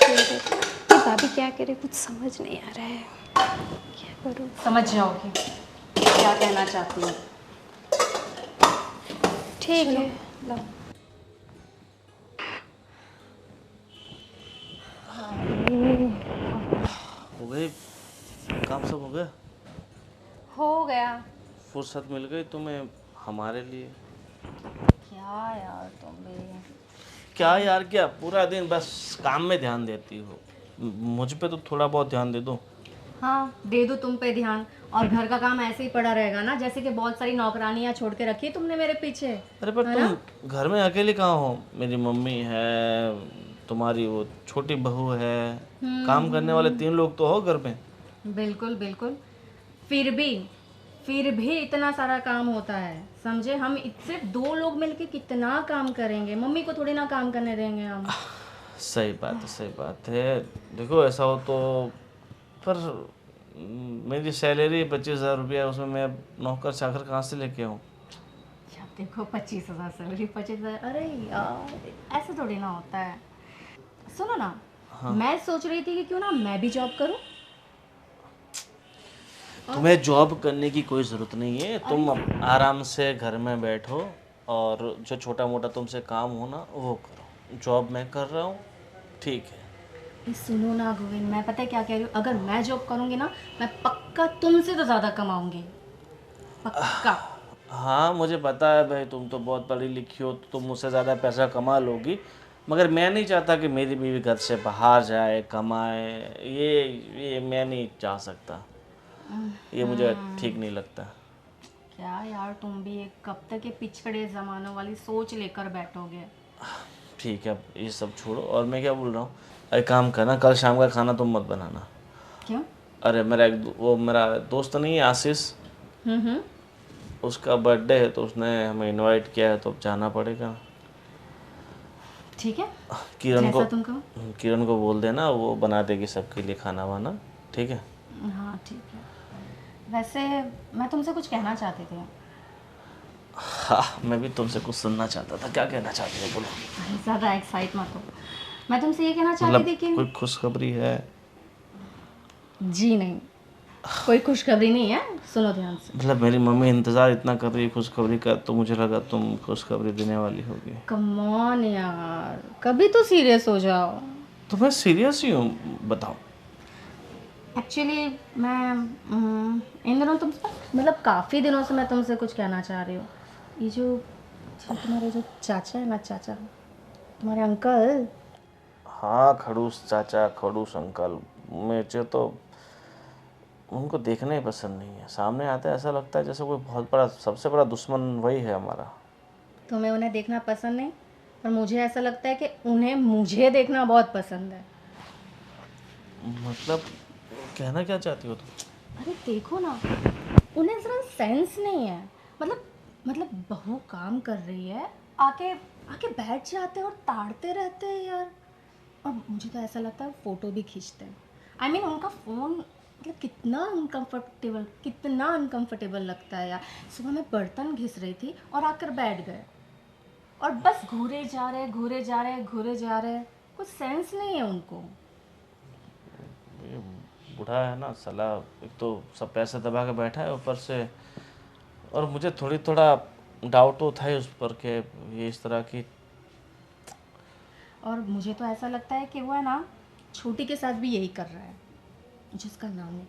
ये भाभी क्या करे, कुछ समझ नहीं आ रहा है, क्या करूँ? समझ जाओगे क्या कहना चाहती हूँ। ठीक है। लो। हो गई काम, सब हो गया? हो गया। फुर्सत मिल गई तुम्हें हमारे लिए? क्या यार तुम भी। क्या यार क्या, पूरा दिन बस काम में ध्यान देती हो। मुझ पे तो थोड़ा बहुत ध्यान दे दो। हाँ, दे दो तुम पे ध्यान, और घर का काम ऐसे ही पड़ा रहेगा ना, जैसे कि बहुत सारी नौकरानियां छोड़ के रखी है तुमने मेरे पीछे। अरे पर तुम घर में अकेले कहाँ हो? मेरी मम्मी है, तुम्हारी वो छोटी बहू है, काम करने वाले 3 लोग तो हो घर में। बिल्कुल बिल्कुल। फिर भी इतना सारा काम होता है, समझे? हम सिर्फ 2 लोग मिलके कितना काम करेंगे, मम्मी को थोड़ी ना काम करने देंगे हम। सही बात है, सही बात है। देखो ऐसा हो तो, पर मेरी सैलरी 25,000 रुपया है, उसमें मैं अब नौकर चाकर कहाँ से लेके आऊँ? अब देखो 25,000 सैलरी, 25,000, अरे यार ऐसे थोड़ी ना होता है। सुनो ना, मैं सोच रही थी कि क्यों ना मैं भी जॉब करूँ। तुम्हें जॉब करने की कोई ज़रूरत नहीं है, तुम आराम से घर में बैठो और जो छोटा मोटा तुमसे काम हो ना वो करो। जॉब मैं कर रहा हूँ, ठीक है। सुनो ना गोविंद, मैं पता है क्या कह रही हूँ, अगर मैं जॉब करूँगी ना, मैं पक्का तुमसे तो ज़्यादा कमाऊँगी, पक्का। हाँ मुझे पता है भाई, तुम तो बहुत पढ़ी लिखी हो तो तुम मुझसे ज़्यादा पैसा कमा लोगी, मगर मैं नहीं चाहता कि मेरी बीवी घर से बाहर जाए कमाए। ये मैं नहीं चाह सकता, ये मुझे ठीक नहीं लगता। क्या यार तुम भी एक कब तक ये पिछड़े ज़मानों वाली सोच लेकर बैठोगे? ठीक है, अब ये सब छोड़ो। और मैं क्या बोल रहा हूँ, एक काम करना, कल शाम का खाना तुम मत बनाना। क्यों? अरे मेरा दोस्त नहीं है आशीष, हम्म। उसका बर्थडे है तो उसने हमें इनवाइट किया है, तो अब जाना पड़ेगा। ठीक है, किरण को जैसा तुम कहो। किरण को बोल देना, वो बना देगी सबके लिए खाना वाना, ठीक है? हाँ ठीक है। वैसे मैं तुमसे कुछ कहना चाहती थी। हाँ मैं भी तुमसे कुछ सुनना चाहता था। क्या कहना चाहती हो, बोलो। अरे ज़्यादा एक्साइट मत हो। मैं तुमसे ये कहना चाहती मतलब थी कि कोई खुशखबरी है? जी नहीं, कोई खुशखबरी नहीं है, सुनो ध्यान से। मतलब मेरी मम्मी इंतज़ार इतना कर रही है खुशखबरी का, तो मुझे लगा तुम खुशखबरी देने वाली होगी। कम ऑन यार, कभी तो सीरियस हो जाओ। तो मैं सीरियस ही हूँ, बताओ। एक्चुअली मैं इन दिनों तुमसे, मतलब काफ़ी दिनों से मैं तुमसे कुछ कहना चाह रही हूँ। ये जो तुम्हारे जो चाचा है ना, चाचा, तुम्हारे अंकल। हाँ खड़ूस चाचा, खड़ूस अंकल, मुझे तो उनको देखना ही पसंद नहीं है। सामने आता है ऐसा लगता है जैसे कोई बहुत बड़ा, सबसे बड़ा दुश्मन वही है हमारा। तुम्हें उन्हें देखना पसंद नहीं, पर मुझे ऐसा लगता है कि उन्हें मुझे देखना बहुत पसंद है। मतलब कहना क्या चाहती हो तुम? अरे देखो ना, उन्हें ज़रा सेंस नहीं है। मतलब बहू काम कर रही है, आके आके बैठ जाते हैं और ताड़ते रहते हैं यार। और मुझे तो ऐसा लगता है फ़ोटो भी खींचते हैं। आई मीन उनका फ़ोन मतलब कितना अनकंफर्टेबल लगता है यार। सुबह मैं बर्तन घिस रही थी और आकर बैठ गए और बस घूरे जा रहे। कुछ सेंस नहीं है उनको। ये बूढ़ा है ना साला, एक तो सब पैसे दबा के बैठा है ऊपर से, और मुझे थोड़ा डाउट तो था ही उस पर कि ये इस तरह की। और मुझे तो ऐसा लगता है कि वो है ना, छोटी के साथ भी यही कर रहा है, जिसका नाम नहीं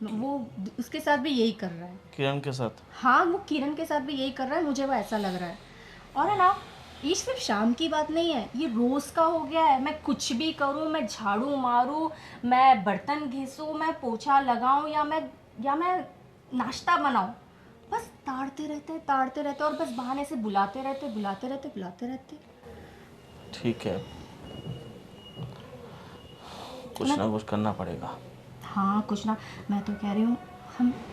पता। वो उसके साथ भी यही कर रहा है। किरण के साथ? हाँ, वो किरण के साथ भी यही कर रहा है, मुझे वो ऐसा लग रहा है। और है ना, ये सिर्फ शाम की बात नहीं है, ये रोज़ का हो गया है। मैं कुछ भी करूँ, मैं झाड़ू मारूँ, मैं बर्तन घिसूँ, मैं पोछा लगाऊँ, या मैं नाश्ता बनाऊँ, बस ताड़ते रहते और बस बहाने से बुलाते रहते। ठीक है, कुछ ना कुछ करना पड़ेगा। हाँ, कुछ ना। मैं तो कह रही हूँ,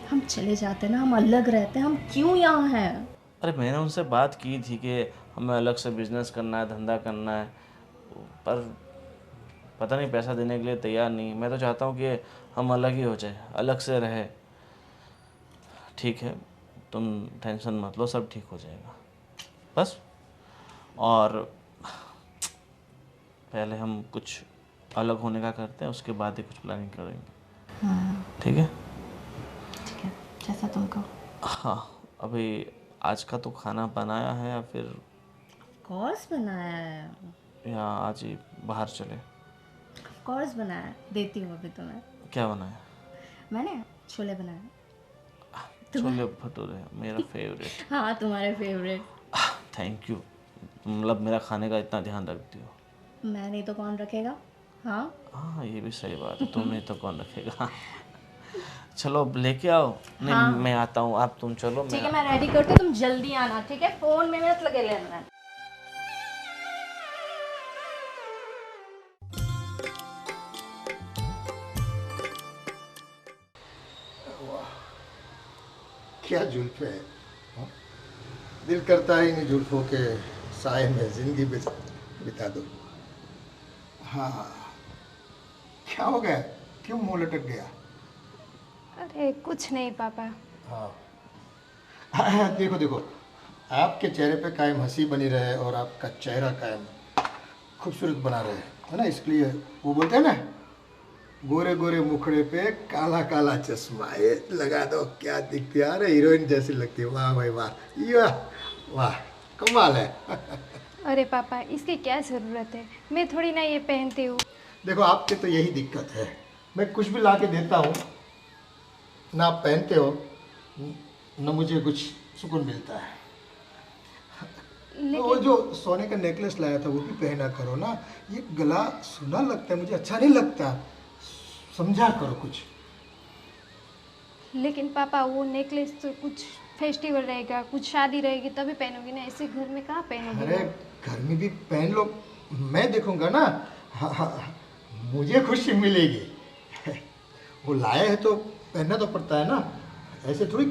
हम चले जाते ना, हम अलग रहते हैं, हम क्यों यहाँ हैं? अरे मैंने उनसे बात की थी कि हमें अलग से बिजनेस करना है, धंधा करना है, पर पता नहीं पैसा देने के लिए तैयार नहीं। मैं तो चाहता हूँ कि हम अलग ही हो जाए, अलग से रहे। ठीक है, तुम टेंशन मत लो, सब ठीक हो जाएगा बस। और पहले हम कुछ अलग होने का करते हैं, उसके बाद ही कुछ प्लानिंग करेंगे। ठीक है? ठीक है, जैसा तुम कहो। हाँ, अभी आज का तो खाना बनाया है या फिर कोर्स बनाया है। या आज ही बाहर चले? कोर्स बनाया है, देती हूँ अभी तुम्हें। क्या बनाया? मैंने छोले बनाए। छोले भटूरे, मेरा फेवरेट। हाँ, तुम्हारे फेवरेट। थैंक यू, मतलब मेरा खाने का इतना ध्यान रखती हो। मैं नहीं तो कौन रखेगा? हाँ, हाँ, ये भी सही बात है, तुम नहीं तो कौन रखेगा। चलो अब लेके आओ। नहीं, हाँ। मैं आता हूँ, आप तुम चलो। ठीक है, मैं रेडी करती हूँ, तुम जल्दी आना, ठीक है? फ़ोन में मत लगे रहना। क्या जुल्फे है, हाँ? दिल करता है इन जुल्फों के साए में जिंदगी बिता दो। हाँ, क्या हो गया, क्यों मुंह लटक गया? अरे कुछ नहीं पापा। हाँ, देखो देखो, आपके चेहरे पे कायम हंसी बनी रहे और आपका चेहरा कायम खूबसूरत बना रहे, है ना। इसलिए वो बोलते हैं ना, गोरे गोरे मुखड़े पे काला काला चश्मा, ये लगा दो, क्या दिखती है, अरे हीरोइन जैसी लगती है। वाह भाई वाह, ये वाह, कमाल है। अरे पापा, इसकी क्या ज़रूरत है, मैं थोड़ी ना ये पहनती हूँ। देखो आपके तो यही दिक्कत है, मैं कुछ भी ला के देता हूँ ना, आप पहनते हो न मुझे कुछ सुकून मिलता है। तो वो जो सोने का नेकलेस लाया था वो भी पहना करो ना, ये गला सुना लगता है, मुझे अच्छा नहीं लगता, समझा करो कुछ। लेकिन पापा वो नेकलेस तो कुछ फेस्टिवल रहेगा, कुछ शादी रहेगी तभी पहनोगी ना, ऐसे घर में कहाँ पहनोगी? अरे घर में भी पहन लो, मैं देखूंगा ना। हाँ, हाँ, मुझे खुशी मिलेगी। वो लाया है तो पहनना तो पड़ता है ना, ऐसे थोड़ी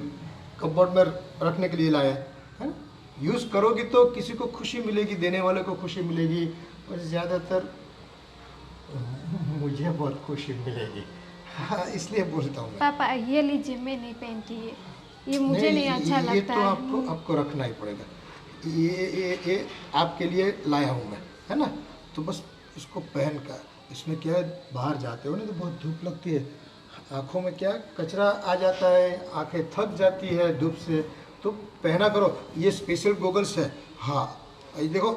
कपबोर्ड में रखने के लिए लाया है ना। यूज़ करोगी तो किसी को खुशी मिलेगी, देने वाले को खुशी मिलेगी, और ज़्यादातर मुझे बहुत खुशी मिलेगी। हाँ, इसलिए बोलता हूँ मैं। पापा ये लीजिए, मैं नहीं पहनती ये मुझे नहीं अच्छा ये लगता तो है। आपको रखना ही पड़ेगा। ये आपके लिए लाया हूँ मैं, है ना। तो बस इसको पहन कर, इसमें क्या है, बाहर जाते हो ना तो बहुत धूप लगती है, आँखों में क्या कचरा आ जाता है, आंखें थक जाती है धूप से, तो पहना करो। ये स्पेशल गोगल्स है। हाँ, ये देखो,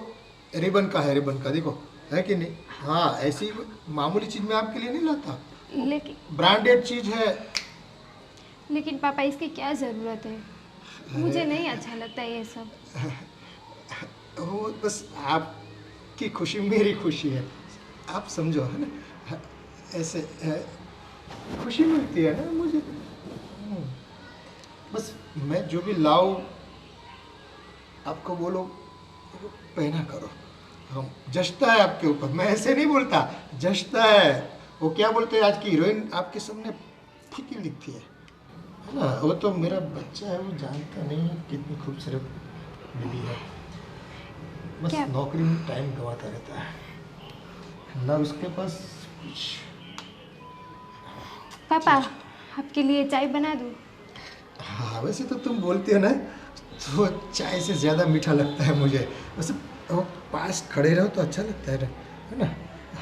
रिबन का है, रिबन का देखो, है कि नहीं। हाँ, ऐसी मामूली चीज़ मैं आपके लिए नहीं लाता, ब्रांडेड चीज़ है। लेकिन पापा इसकी क्या ज़रूरत है, मुझे नहीं अच्छा लगता ये सब। वो बस आपकी खुशी मेरी खुशी है, आप समझो, है ना। ऐसे है, खुशी मिलती है ना मुझे। बस मैं जो भी लाऊं आपको बोलो पहना करो, हम जचता है आपके ऊपर। मैं ऐसे नहीं बोलता, जचता है। वो क्या बोलते हैं, आज की हीरोइन आपके सामने फीकी दिखती है ना। वो तो मेरा बच्चा है, वो जानता नहीं कितनी खूबसूरत मिली है। बस क्या? नौकरी में टाइम गंवाता रहता है ना, उसके पास कुछ। पापा आपके लिए चाय बना दूँ? हाँ वैसे तो तुम बोलते हो ना, तो चाय से ज़्यादा मीठा लगता है मुझे। वैसे वो पास खड़े रहो तो अच्छा लगता है ना।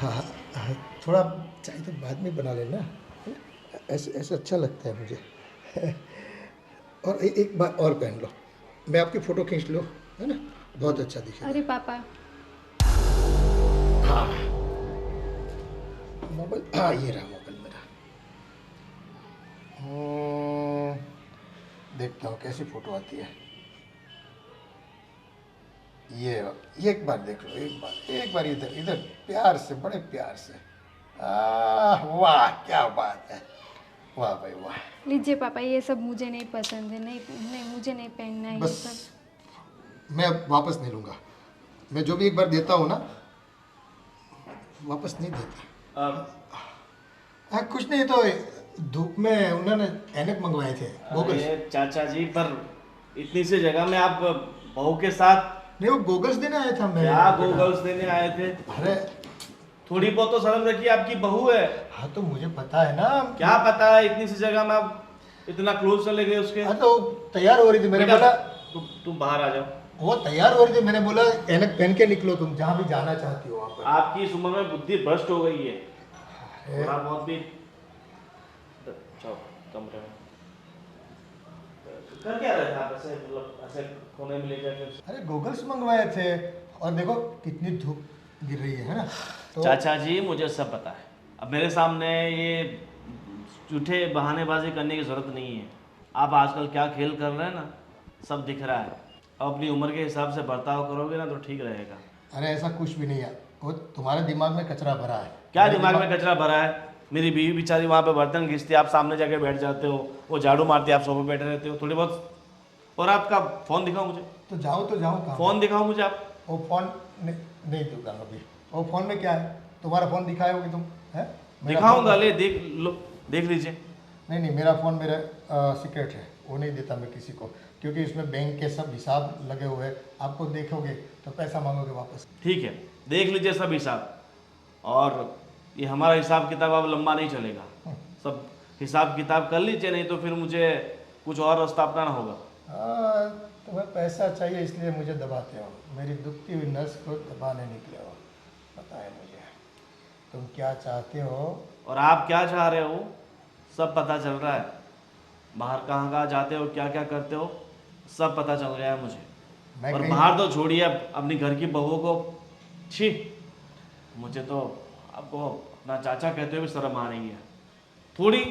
हाँ हाँ, थोड़ा चाय तो बाद में बना लेना, है ना? ऐसे ऐसे अच्छा लगता है मुझे। और एक बार और पहन लो, मैं आपकी फ़ोटो खींच लो, है ना, बहुत अच्छा दिखेगा। अरे पापा हाँ मोबाइल, हाँ ये रहा मोबाइल मेरा। देखता हूँ कैसी फ़ोटो आती है। ये एक बार देख लो, एक बार इधर इधर प्यार से, बड़े प्यार से। वाह क्या बात है, वाह भाई वाह। लीजिए पापा, ये सब मुझे नहीं पसंद है, नहीं नहीं मुझे नहीं पहनना है ये बस सब। मैं अब वापस नहीं लूँगा। मैं जो भी एक बार देता हूँ ना, वापस नहीं देता। हाँ कुछ नहीं, तो धूप में उन्होंने ऐनक मंगवाए थे गोगल्स। अरे चाचा जी, पर इतनी सी जगह में आप बहू के साथ नहीं वो गोगल्स देने आया था मैं। क्या गोगल्स देने आए थे? अरे थोड़ी बहुत तो शर्म रखिए, आपकी बहू है। हाँ तो मुझे पता है ना। क्या पता है, इतनी सी जगह में आप इतना क्लोज चले गए उसके। हाँ तो तैयार हो रही थी, मैंने बेटा, बोला तुम बाहर आ जाओ। वो तैयार हो रही थी, मैंने बोला ऐनक पहन के निकलो, तुम जहाँ भी जाना चाहती हो वहाँ पर। आपकी इस उम्र में बुद्धि भ्रष्ट हो गई है, थोड़ा बहुत भी। जाओ कमरे में। कर क्या रहे थे आप ऐसे, मतलब ऐसे कोने में ले जाके? अरे गोगल्स मंगवाए थे, और देखो कितनी धूप गिर रही है ना। तो चाचा जी मुझे सब पता है, अब मेरे सामने ये झूठे बहानेबाजी करने की ज़रूरत नहीं है। आप आजकल क्या खेल कर रहे हैं ना, सब दिख रहा है। अब अपनी उम्र के हिसाब से बर्ताव करोगे ना तो ठीक रहेगा। अरे ऐसा कुछ भी नहीं है, वो तुम्हारे दिमाग में कचरा भरा है। क्या मेरे दिमाग में कचरा भरा है? मेरी बीवी बेचारी वहाँ पे बर्तन घिसती है, आप सामने जाके बैठ जाते हो, वो झाड़ू मारती है, आप सोफे बैठे रहते हो थोड़ी बहुत। और आपका फ़ोन दिखाओ मुझे, तो जाओ कहाँ? फ़ोन दिखाओ मुझे आप। वो फ़ोन नहीं दूंगा अभी। वो फ़ोन में क्या है, तुम्हारा फ़ोन दिखाओगे तुम? है दिखाऊंगा, ले देख लो, देख लीजिए। नहीं मेरा फ़ोन मेरा सीक्रेट है, वो नहीं देता मैं किसी को, क्योंकि इसमें बैंक के सब हिसाब लगे हुए हैं। आपको देखोगे तो पैसा मांगोगे वापस। ठीक है, देख लीजिए सब हिसाब। और ये हमारा हिसाब किताब अब लंबा नहीं चलेगा, सब हिसाब किताब कर लीजिए, नहीं तो फिर मुझे कुछ और रास्ता अपनाना होगा। तुम्हें पैसा चाहिए इसलिए मुझे दबाते हो, मेरी दुखती हुई नस को दबाने निकले हो, पता है मुझे तुम क्या चाहते हो। और आप क्या चाह रहे हो सब पता चल रहा है, बाहर कहाँ कहाँ जाते हो, क्या क्या करते हो, सब पता चल गया है मुझे। मैं और कहीं- बाहर तो छोड़िए, अपनी घर की बहू को, छी, मुझे तो आपको अपना चाचा कहते हुए भी शर्म आ रही है थोड़ी।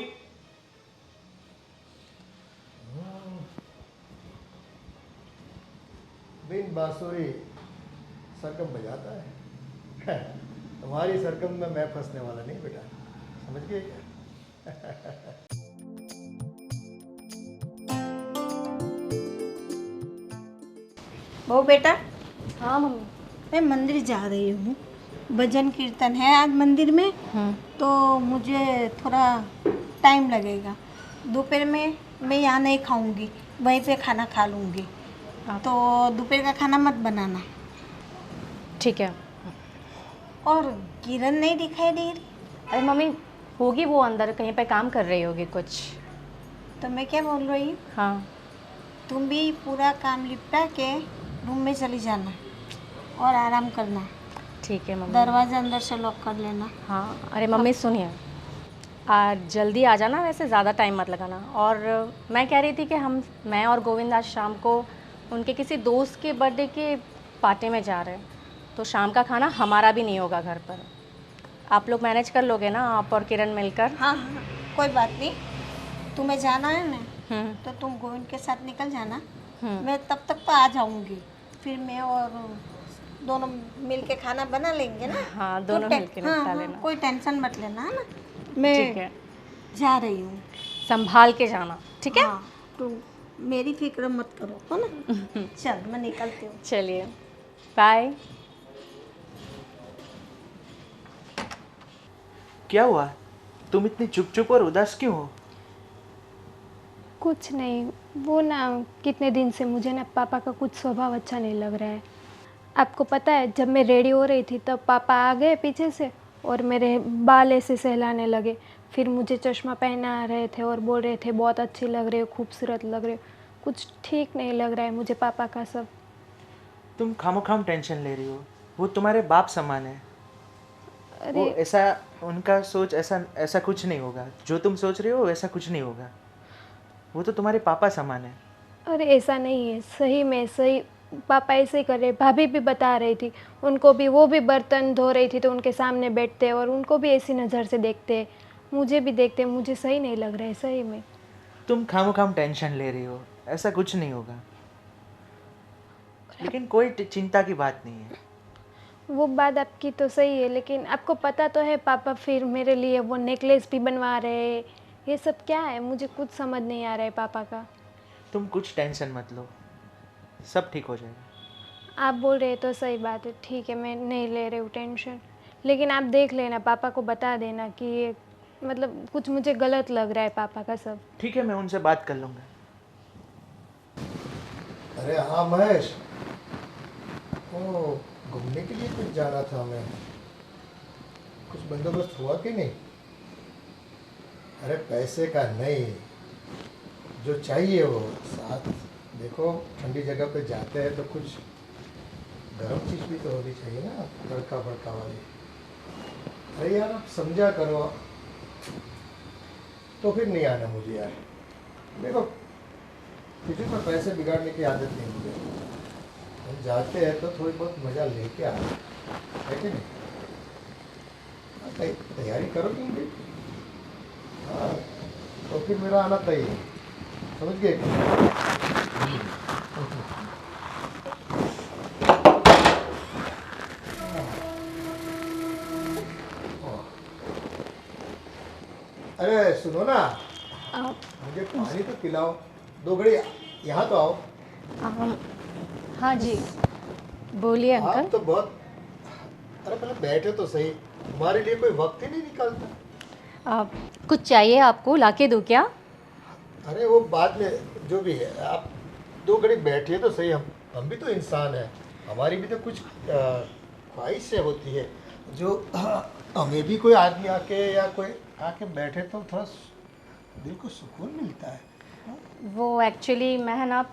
बिन बांसुरी सरगम बजाता है। तुम्हारी सरगम में मैं फंसने वाला नहीं बेटा, समझ गए क्या? वो बेटा, हाँ मम्मी। मैं मंदिर जा रही हूँ, भजन कीर्तन है आज मंदिर में, तो मुझे थोड़ा टाइम लगेगा। दोपहर में मैं यहाँ नहीं खाऊंगी, वहीं पे खाना खा लूँगी। तो दोपहर का खाना मत बनाना। ठीक है। और किरण नहीं दिखाई दे रही, अरे मम्मी, होगी वो अंदर कहीं पे काम कर रही होगी कुछ। तो मैं क्या बोल रही हूँ, हाँ तुम भी पूरा काम निपटा के रूम में चली जाना और आराम करना। ठीक है मम्मी। दरवाज़ा अंदर से लॉक कर लेना। हाँ अरे मम्मी सुनिए, आज जल्दी आ जाना, वैसे ज़्यादा टाइम मत लगाना। और मैं कह रही थी कि मैं और गोविंद आज शाम को उनके किसी दोस्त के बर्थडे के पार्टी में जा रहे हैं, तो शाम का खाना हमारा भी नहीं होगा घर पर। आप लोग मैनेज कर लोगे ना, आप और किरण मिलकर? हाँ हाँ कोई बात नहीं, तुम्हें जाना है ना हम्म। तो तुम गोविंद के साथ निकल जाना, मैं तब तक तो आ जाऊंगी। फिर मैं और दोनों मिल के खाना बना लेंगे ना। हाँ दोनों कोई मिल के हाँ, निपटा हाँ, लेना। कोई टेंशन मत लेना, है ना। मैं ठीक है। जा रही हूँ। संभाल के जाना, ठीक है? हाँ, तो मेरी फिक्र मत करो, है ना? चल मैं निकलती हूँ। चलिए, बाय। क्या हुआ? तुम इतनी चुप चुप और उदास क्यों हो? कुछ नहीं, वो ना कितने दिन से मुझे ना पापा का कुछ स्वभाव अच्छा नहीं लग रहा है। आपको पता है, जब मैं रेडी हो रही थी तब पापा आ गए पीछे से और मेरे बाल ऐसे सहलाने लगे। फिर मुझे चश्मा पहना रहे थे और बोल रहे थे बहुत अच्छी लग रही हो, खूबसूरत लग रही हो। कुछ ठीक नहीं लग रहा है मुझे पापा का सब। तुम खामोखाम टेंशन ले रही हो। वो तुम्हारे बाप समान है। वो अरे ऐसा, उनका सोच ऐसा ऐसा कुछ नहीं होगा। जो तुम सोच रहे हो वैसा कुछ नहीं होगा। वो तो तुम्हारे पापा समान है। अरे ऐसा नहीं है, सही में सही पापा ऐसे ही कर रहे। भाभी भी बता रही थी, उनको भी, वो भी बर्तन धो रही थी तो उनके सामने बैठते और उनको भी ऐसी नज़र से देखते, मुझे भी देखते। मुझे सही नहीं लग रहा है सही में। तुम खामोखाम टेंशन ले रही हो, ऐसा कुछ नहीं होगा। लेकिन कोई चिंता की बात नहीं है। वो बात आपकी तो सही है, लेकिन आपको पता तो है पापा फिर मेरे लिए वो नेकलेस भी बनवा रहे हैं। ये सब क्या है, मुझे कुछ समझ नहीं आ रहा है पापा का। तुम कुछ टेंशन मत लो, सब ठीक हो जाएगा। आप बोल रहे तो सही बात है, ठीक है, मैं नहीं ले रही हूँ टेंशन। लेकिन आप देख लेना, पापा को बता देना कि ये मतलब कुछ मुझे गलत लग रहा है पापा का सब। ठीक है, मैं उनसे बात कर लूँगा। अरे हाँ महेश, ओ घूमने के लिए कुछ जाना था हमें, कुछ बंदोबस्त हुआ कि नहीं? अरे पैसे का नहीं, जो चाहिए वो साथ। देखो ठंडी जगह पे जाते हैं तो कुछ गर्म चीज़ भी तो होनी चाहिए ना, तड़का भड़का वाली। अरे यार आप समझा करो, तो फिर नहीं आना मुझे यार। देखो किसी पर पैसे बिगाड़ने की आदत नहीं मुझे। हम जाते हैं तो थोड़ी बहुत मज़ा लेके आए, है कि नहीं? हाँ, तैयारी करो तुम भी। हाँ, तो फिर मेरा आना तय है, समझ गए? अरे सुनो ना, मुझे पानी तो पिलाओ, 2 घड़ी यहाँ तो आओ। हाँ जी, बोलिए आप अंकल। तो बहुत, अरे पहले बैठे तो सही, तुम्हारे लिए कोई वक्त ही नहीं निकालता। कुछ चाहिए आपको, लाके दूँ क्या? अरे वो बाद में जो भी है, आप 2 घड़ी बैठिए तो सही। हम भी तो इंसान हैं, हमारी भी तो कुछ ख्वाहिशें होती है, जो हमें भी कोई आदमी आके या कोई आके बैठे तो थोड़ा दिल को सुकून मिलता है। वो एक्चुअली मैं है ना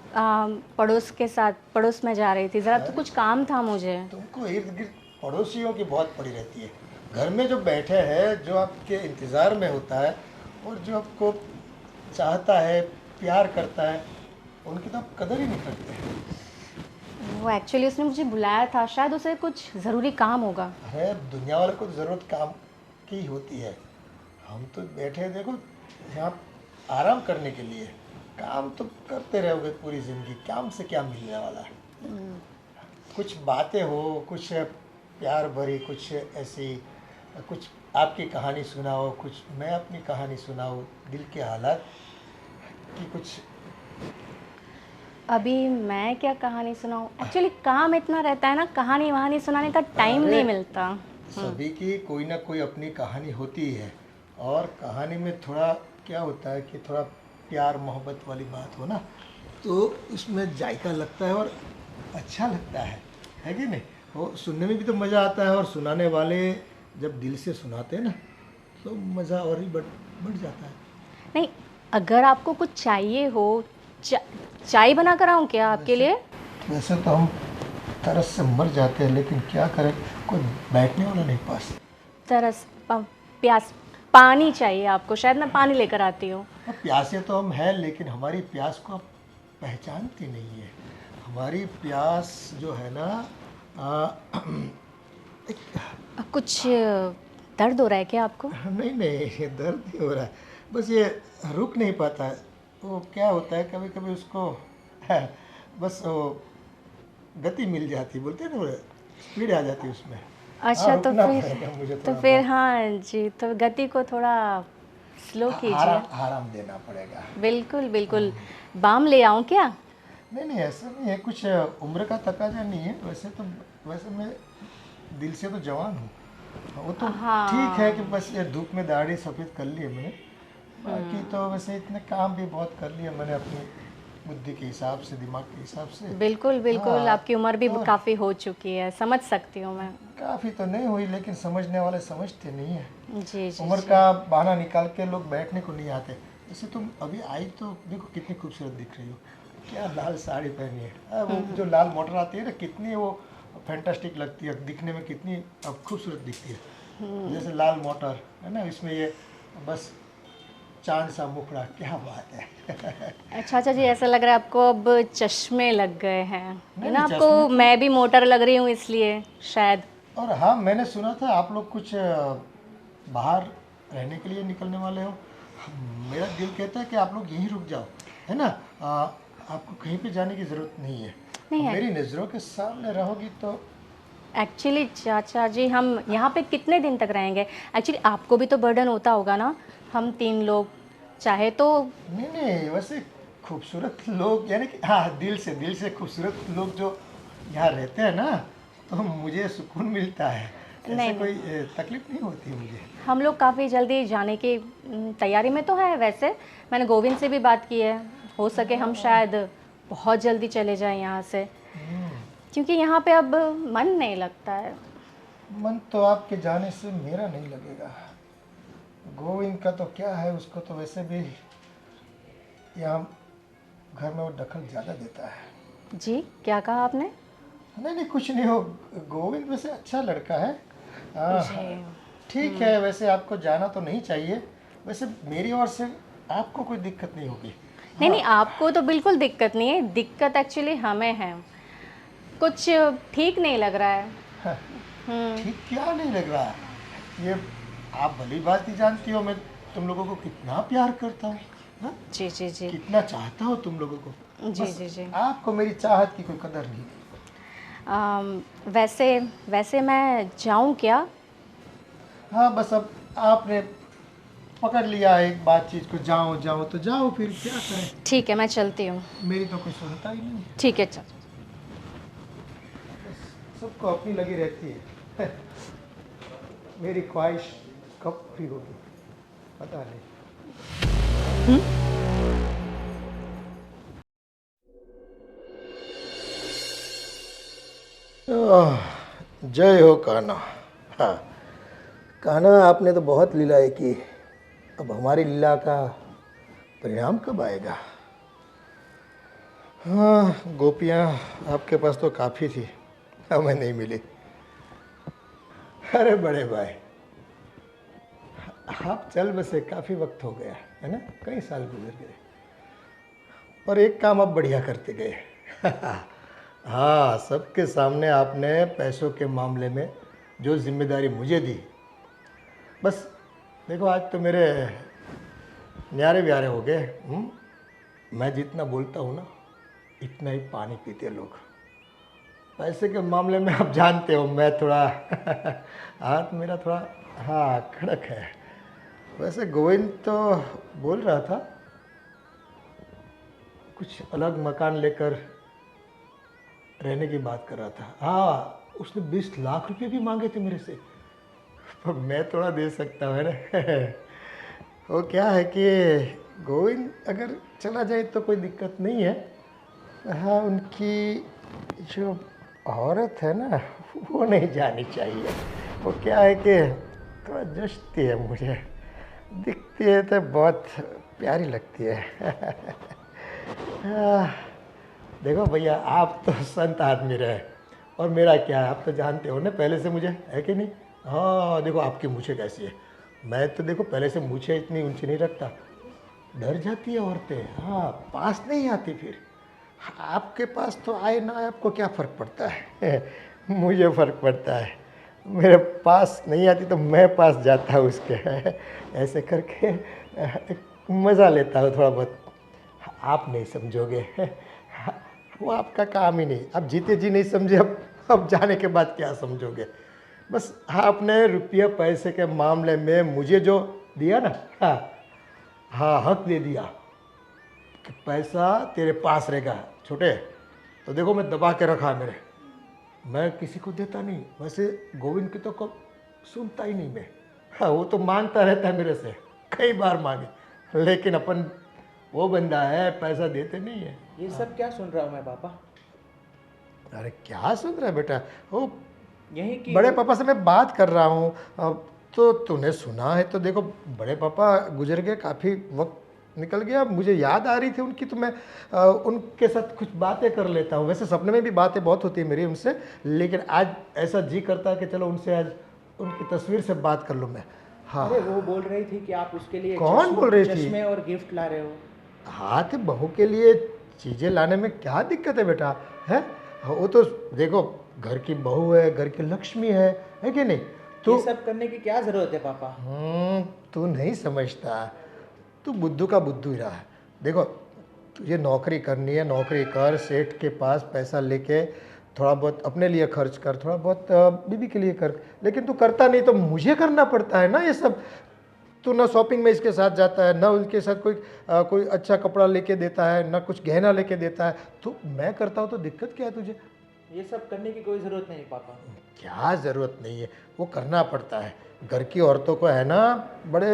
पड़ोस के साथ, पड़ोस में जा रही थी ज़रा, तो कुछ काम था मुझे। तुमको इर्द गिर्द पड़ोसियों की बहुत पड़ी रहती है। घर में जो बैठे हैं, जो आपके इंतज़ार में होता है और जो आपको चाहता है, प्यार करता है, उनकी तो आप कदर ही नहीं करते हैं। वो एक्चुअली उसने मुझे बुलाया था, शायद उसे कुछ ज़रूरी काम होगा। अरे दुनिया वाले को ज़रूरत काम की होती है। हम तो बैठे हैं, देखो यहाँ आराम करने के लिए। काम तो करते रहोगे पूरी ज़िंदगी, काम से क्या मिलने वाला है? कुछ बातें हो, कुछ प्यार भरी, कुछ ऐसी, कुछ आपकी कहानी सुनाओ, कुछ मैं अपनी कहानी सुनाऊँ, दिल के हालात की कुछ। अभी मैं क्या कहानी सुनाऊँ? एक्चुअली काम इतना रहता है ना, कहानी वहानी सुनाने का टाइम नहीं मिलता। सभी की कोई ना कोई अपनी कहानी होती है, और कहानी में थोड़ा क्या होता है कि थोड़ा प्यार मोहब्बत वाली बात हो ना, तो उसमें जायका लगता है और अच्छा लगता है कि नहीं? वो सुनने में भी तो मज़ा आता है, और सुनाने वाले जब दिल से सुनाते हैं ना, तो मज़ा और ही बढ़ जाता है। नहीं, अगर आपको कुछ चाहिए हो, चाय बना कर आऊँ क्या आपके लिए? वैसे तो हम तरस से मर जाते हैं, लेकिन क्या करें, कोई बैठने वाला नहीं पास। प्यास, पानी चाहिए आपको? शायद मैं पानी लेकर आती हूँ। अब प्यासे तो हम हैं, लेकिन हमारी प्यास को आप पहचानती नहीं है। हमारी प्यास जो है ना, कुछ दर्द हो रहा है क्या आपको? नहीं नहीं, ये दर्द नहीं हो रहा है, बस ये रुक नहीं पाता है। वो क्या होता है, कभी कभी उसको बस वो गति मिल जाती, बोलते हैं ना, स्पीड आ जाती है उसमें। अच्छा, तो रुकना फिर पड़ेगा मुझे तो थोड़ा फिर बहुत। हाँ जी, तो गति को थोड़ा स्लो कीजिए। आराम देना पड़ेगा। बिल्कुल बिल्कुल। बाम ले आऊं क्या? नहीं नहीं, ऐसा नहीं है, कुछ उम्र का तकाजा नहीं है। वैसे मैं दिल से तो जवान हूँ। वो तो हाँ। ठीक है कि बस ये धूप में दाढ़ी सफ़ेद कर ली है मैंने, बाकी तो वैसे इतने काम भी बहुत कर लिए मैंने अपनी बुद्धि के हिसाब से, दिमाग के हिसाब से। बिल्कुल बिल्कुल। हाँ, आपकी उम्र भी और काफ़ी हो चुकी है, समझ सकती हूँ मैं। काफ़ी तो नहीं हुई, लेकिन समझने वाले समझते नहीं है। जी जी उम्र जी। का बहाना निकाल के लोग बैठने को नहीं आते। जैसे तुम अभी आई तो देखो कितनी खूबसूरत दिख रही हो, क्या लाल साड़ी पहनी है। वो जो लाल मोटर आती है ना, कितनी वो फैंटास्टिक लगती है दिखने में, कितनी अब खूबसूरत दिखती है। जैसे लाल मोटर है ना, इसमें ये बस चांद सा मुखड़ा, क्या बात है। अच्छा अच्छा जी, ऐसा लग रहा है आपको अब चश्मे लग गए हैं, है नहीं, ना? नहीं, आपको चश्मे तो- मैं भी मोटर लग रही हूँ इसलिए शायद। और हाँ, मैंने सुना था आप लोग कुछ बाहर रहने के लिए निकलने वाले हो। मेरा दिल कहता है कि आप लोग यहीं रुक जाओ, है ना। आपको कहीं पे जाने की ज़रूरत नहीं है। नहीं है। मेरी नज़रों के सामने रहोगी तो। एक्चुअली चाचा जी, हम यहाँ पे कितने दिन तक रहेंगे? एक्चुअली आपको भी तो बर्डन होता होगा ना। हम 3 लोग चाहे तो। नहीं नहीं, वैसे खूबसूरत लोग, यानी कि हाँ, दिल से खूबसूरत लोग जो यहाँ रहते हैं ना, तो मुझे सुकून मिलता है। ऐसे नहीं, कोई तकलीफ नहीं होती मुझे। हम लोग काफ़ी जल्दी जाने की तैयारी में तो है। वैसे मैंने गोविंद से भी बात की है, हो सके हम शायद बहुत जल्दी चले जाएं यहाँ से, क्योंकि यहाँ पे अब मन नहीं लगता है। मन तो आपके जाने से मेरा नहीं लगेगा। गोविंद का तो क्या है, उसको तो वैसे भी यहाँ घर में वो दखल ज़्यादा देता है। जी, क्या कहा आपने? नहीं नहीं, कुछ नहीं हो। गोविंद वैसे अच्छा लड़का है। जी। ठीक है, वैसे आपको जाना तो नहीं चाहिए। वैसे मेरी ओर से आपको कोई दिक्कत नहीं होगी। नहीं नहीं, आपको तो बिल्कुल दिक्कत नहीं है। दिक्कत एक्चुअली हमें है, कुछ ठीक नहीं लग रहा है। ठीक क्या नहीं लग रहा है? ये आप भली बात ही जानती हो, मैं तुम लोगों को कितना प्यार करता हूँ। हाँ? जी जी जी कितना चाहता हूँ तुम लोगों को। जी बस जी जी। आपको मेरी चाहत की कोई कदर नहीं। वैसे मैं जाऊँ क्या? हाँ, बस अब आपने पकड़ लिया है एक बातचीत को, जाओ जाओ तो जाओ, फिर क्या करें। ठीक है, मैं चलती हूँ। मेरी तो कोई सुनता ही नहीं। ठीक है, चल। सबको अपनी लगी रहती है। मेरी ख्वाहिश कब पूरी होगी पता नहीं। जय हो कान्हा। हाँ कान्हा, आपने तो बहुत लीलाएं की। अब हमारी लीला का परिणाम कब आएगा? हाँ, गोपियाँ आपके पास तो काफ़ी थी, हमें नहीं मिली। अरे बड़े भाई, आप चल बसे काफ़ी वक्त हो गया है ना, कई साल गुजर गए, और एक काम आप बढ़िया करते गए। हाँ, सबके सामने आपने पैसों के मामले में जो जिम्मेदारी मुझे दी, बस देखो आज तो मेरे न्यारे ब्यारे हो गए। मैं जितना बोलता हूँ ना, इतना ही पानी पीते लोग। पैसे के मामले में आप जानते हो, मैं थोड़ा हाथ मेरा थोड़ा हाँ कड़क है। वैसे गोविंद तो बोल रहा था कुछ अलग मकान लेकर रहने की बात कर रहा था। हाँ, उसने 20 लाख रुपए भी मांगे थे मेरे से, पर मैं थोड़ा दे सकता हूँ ना। वो क्या है कि गोविंद अगर चला जाए तो कोई दिक्कत नहीं है। हाँ, उनकी जो औरत है ना, वो नहीं जानी चाहिए। वो क्या है कि थोड़ा जचती है मुझे, दिखती है तो बहुत प्यारी लगती है। देखो भैया, आप तो संत आदमी रहे, और मेरा क्या है आप तो जानते हो ना पहले से मुझे, है कि नहीं। हाँ देखो, आपकी मूछें कैसी है, मैं तो देखो पहले से मूछें इतनी ऊंची नहीं रखता, डर जाती है औरतें। हाँ, पास नहीं आती फिर। आपके पास तो आए ना आए, आपको क्या फ़र्क पड़ता है। मुझे फ़र्क पड़ता है, मेरे पास नहीं आती तो मैं पास जाता हूँ उसके। ऐसे करके मज़ा लेता हूँ थोड़ा बहुत। आप नहीं समझोगे, वो आपका काम ही नहीं। आप जीते जी नहीं समझे, अब जाने के बाद क्या समझोगे। बस आपने रुपया पैसे के मामले में मुझे जो दिया ना, हाँ हाँ हक दे दिया कि पैसा तेरे पास रहेगा। छोटे तो देखो मैं दबा के रखा है मेरे, मैं किसी को देता नहीं। वैसे गोविंद की तो कब सुनता ही नहीं मैं। हाँ वो तो मांगता रहता है मेरे से, कई बार मांगे, लेकिन अपन वो बंदा है पैसा देते नहीं है। ये सब क्या सुन रहा हूँ मैं पापा? अरे क्या सुन रहा है बेटा, वो यही कि बड़े पापा से मैं बात कर रहा हूँ। अब तो तूने सुना है तो देखो, बड़े पापा गुजर गए, काफ़ी वक्त निकल गया, मुझे याद आ रही थी उनकी, तो मैं उनके साथ कुछ बातें कर लेता हूँ। वैसे सपने में भी बातें बहुत होती है मेरी उनसे, लेकिन आज ऐसा जी करता है कि चलो उनसे आज उनकी तस्वीर से बात कर लूँ मैं। हाँ अरे वो बोल रही थी कि आप उसके लिए कौन बोल रही थी? चश्मे और गिफ्ट ला रहे हो। हाँ तो बहू के लिए चीज़ें लाने में क्या दिक्कत है बेटा, है? वो तो देखो घर की बहू है, घर की लक्ष्मी है कि नहीं? ये सब करने की क्या जरूरत है पापा? तू नहीं समझता, तू बुद्धू का बुद्धू ही रहा है। देखो तुझे नौकरी करनी है, नौकरी कर, सेठ के पास पैसा लेके थोड़ा बहुत अपने लिए खर्च कर, थोड़ा बहुत बीबी के लिए कर, लेकिन तू करता नहीं तो मुझे करना पड़ता है ना ये सब। तू ना शॉपिंग में इसके साथ जाता है, ना उनके साथ कोई अच्छा कपड़ा लेके देता है, ना कुछ गहना लेके देता है, तो मैं करता हूँ तो दिक्कत क्या है तुझे? ये सब करने की कोई ज़रूरत नहीं पापा। क्या ज़रूरत नहीं है, वो करना पड़ता है। घर की औरतों को है ना बड़े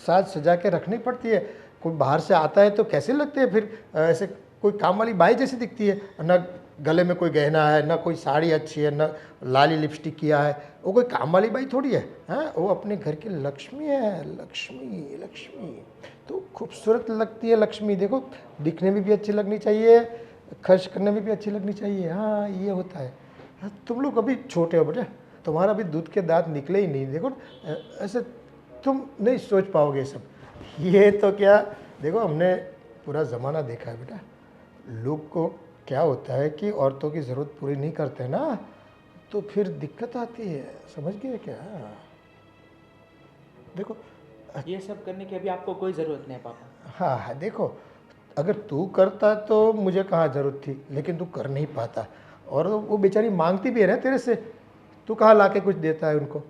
साज सजा के रखनी पड़ती है। कोई बाहर से आता है तो कैसे लगते हैं फिर, ऐसे कोई काम वाली बाई जैसी दिखती है ना, गले में कोई गहना है, ना कोई साड़ी अच्छी है, ना लाली लिपस्टिक किया है, वो कोई काम वाली बाई थोड़ी है। हाँ वो अपने घर की लक्ष्मी है, लक्ष्मी लक्ष्मी तो खूबसूरत लगती है लक्ष्मी। देखो दिखने में भी अच्छी लगनी चाहिए, खर्च करने में भी अच्छी लगनी चाहिए। हाँ ये होता है। हाँ, तुम लोग अभी छोटे हो बेटा, तुम्हारा अभी दूध के दांत निकले ही नहीं। देखो ऐसे तुम नहीं सोच पाओगे सब। ये तो क्या, देखो हमने पूरा ज़माना देखा है बेटा, लोग को क्या होता है कि औरतों की ज़रूरत पूरी नहीं करते ना तो फिर दिक्कत आती है, समझ गए क्या? देखो ये सब करने की अभी आपको कोई ज़रूरत नहीं है पापा। हाँ हाँ देखो, अगर तू करता तो मुझे कहाँ ज़रूरत थी, लेकिन तू कर नहीं पाता। और वो बेचारी मांगती भी है ना तेरे से, तू कहाँ लाके कुछ देता है उनको?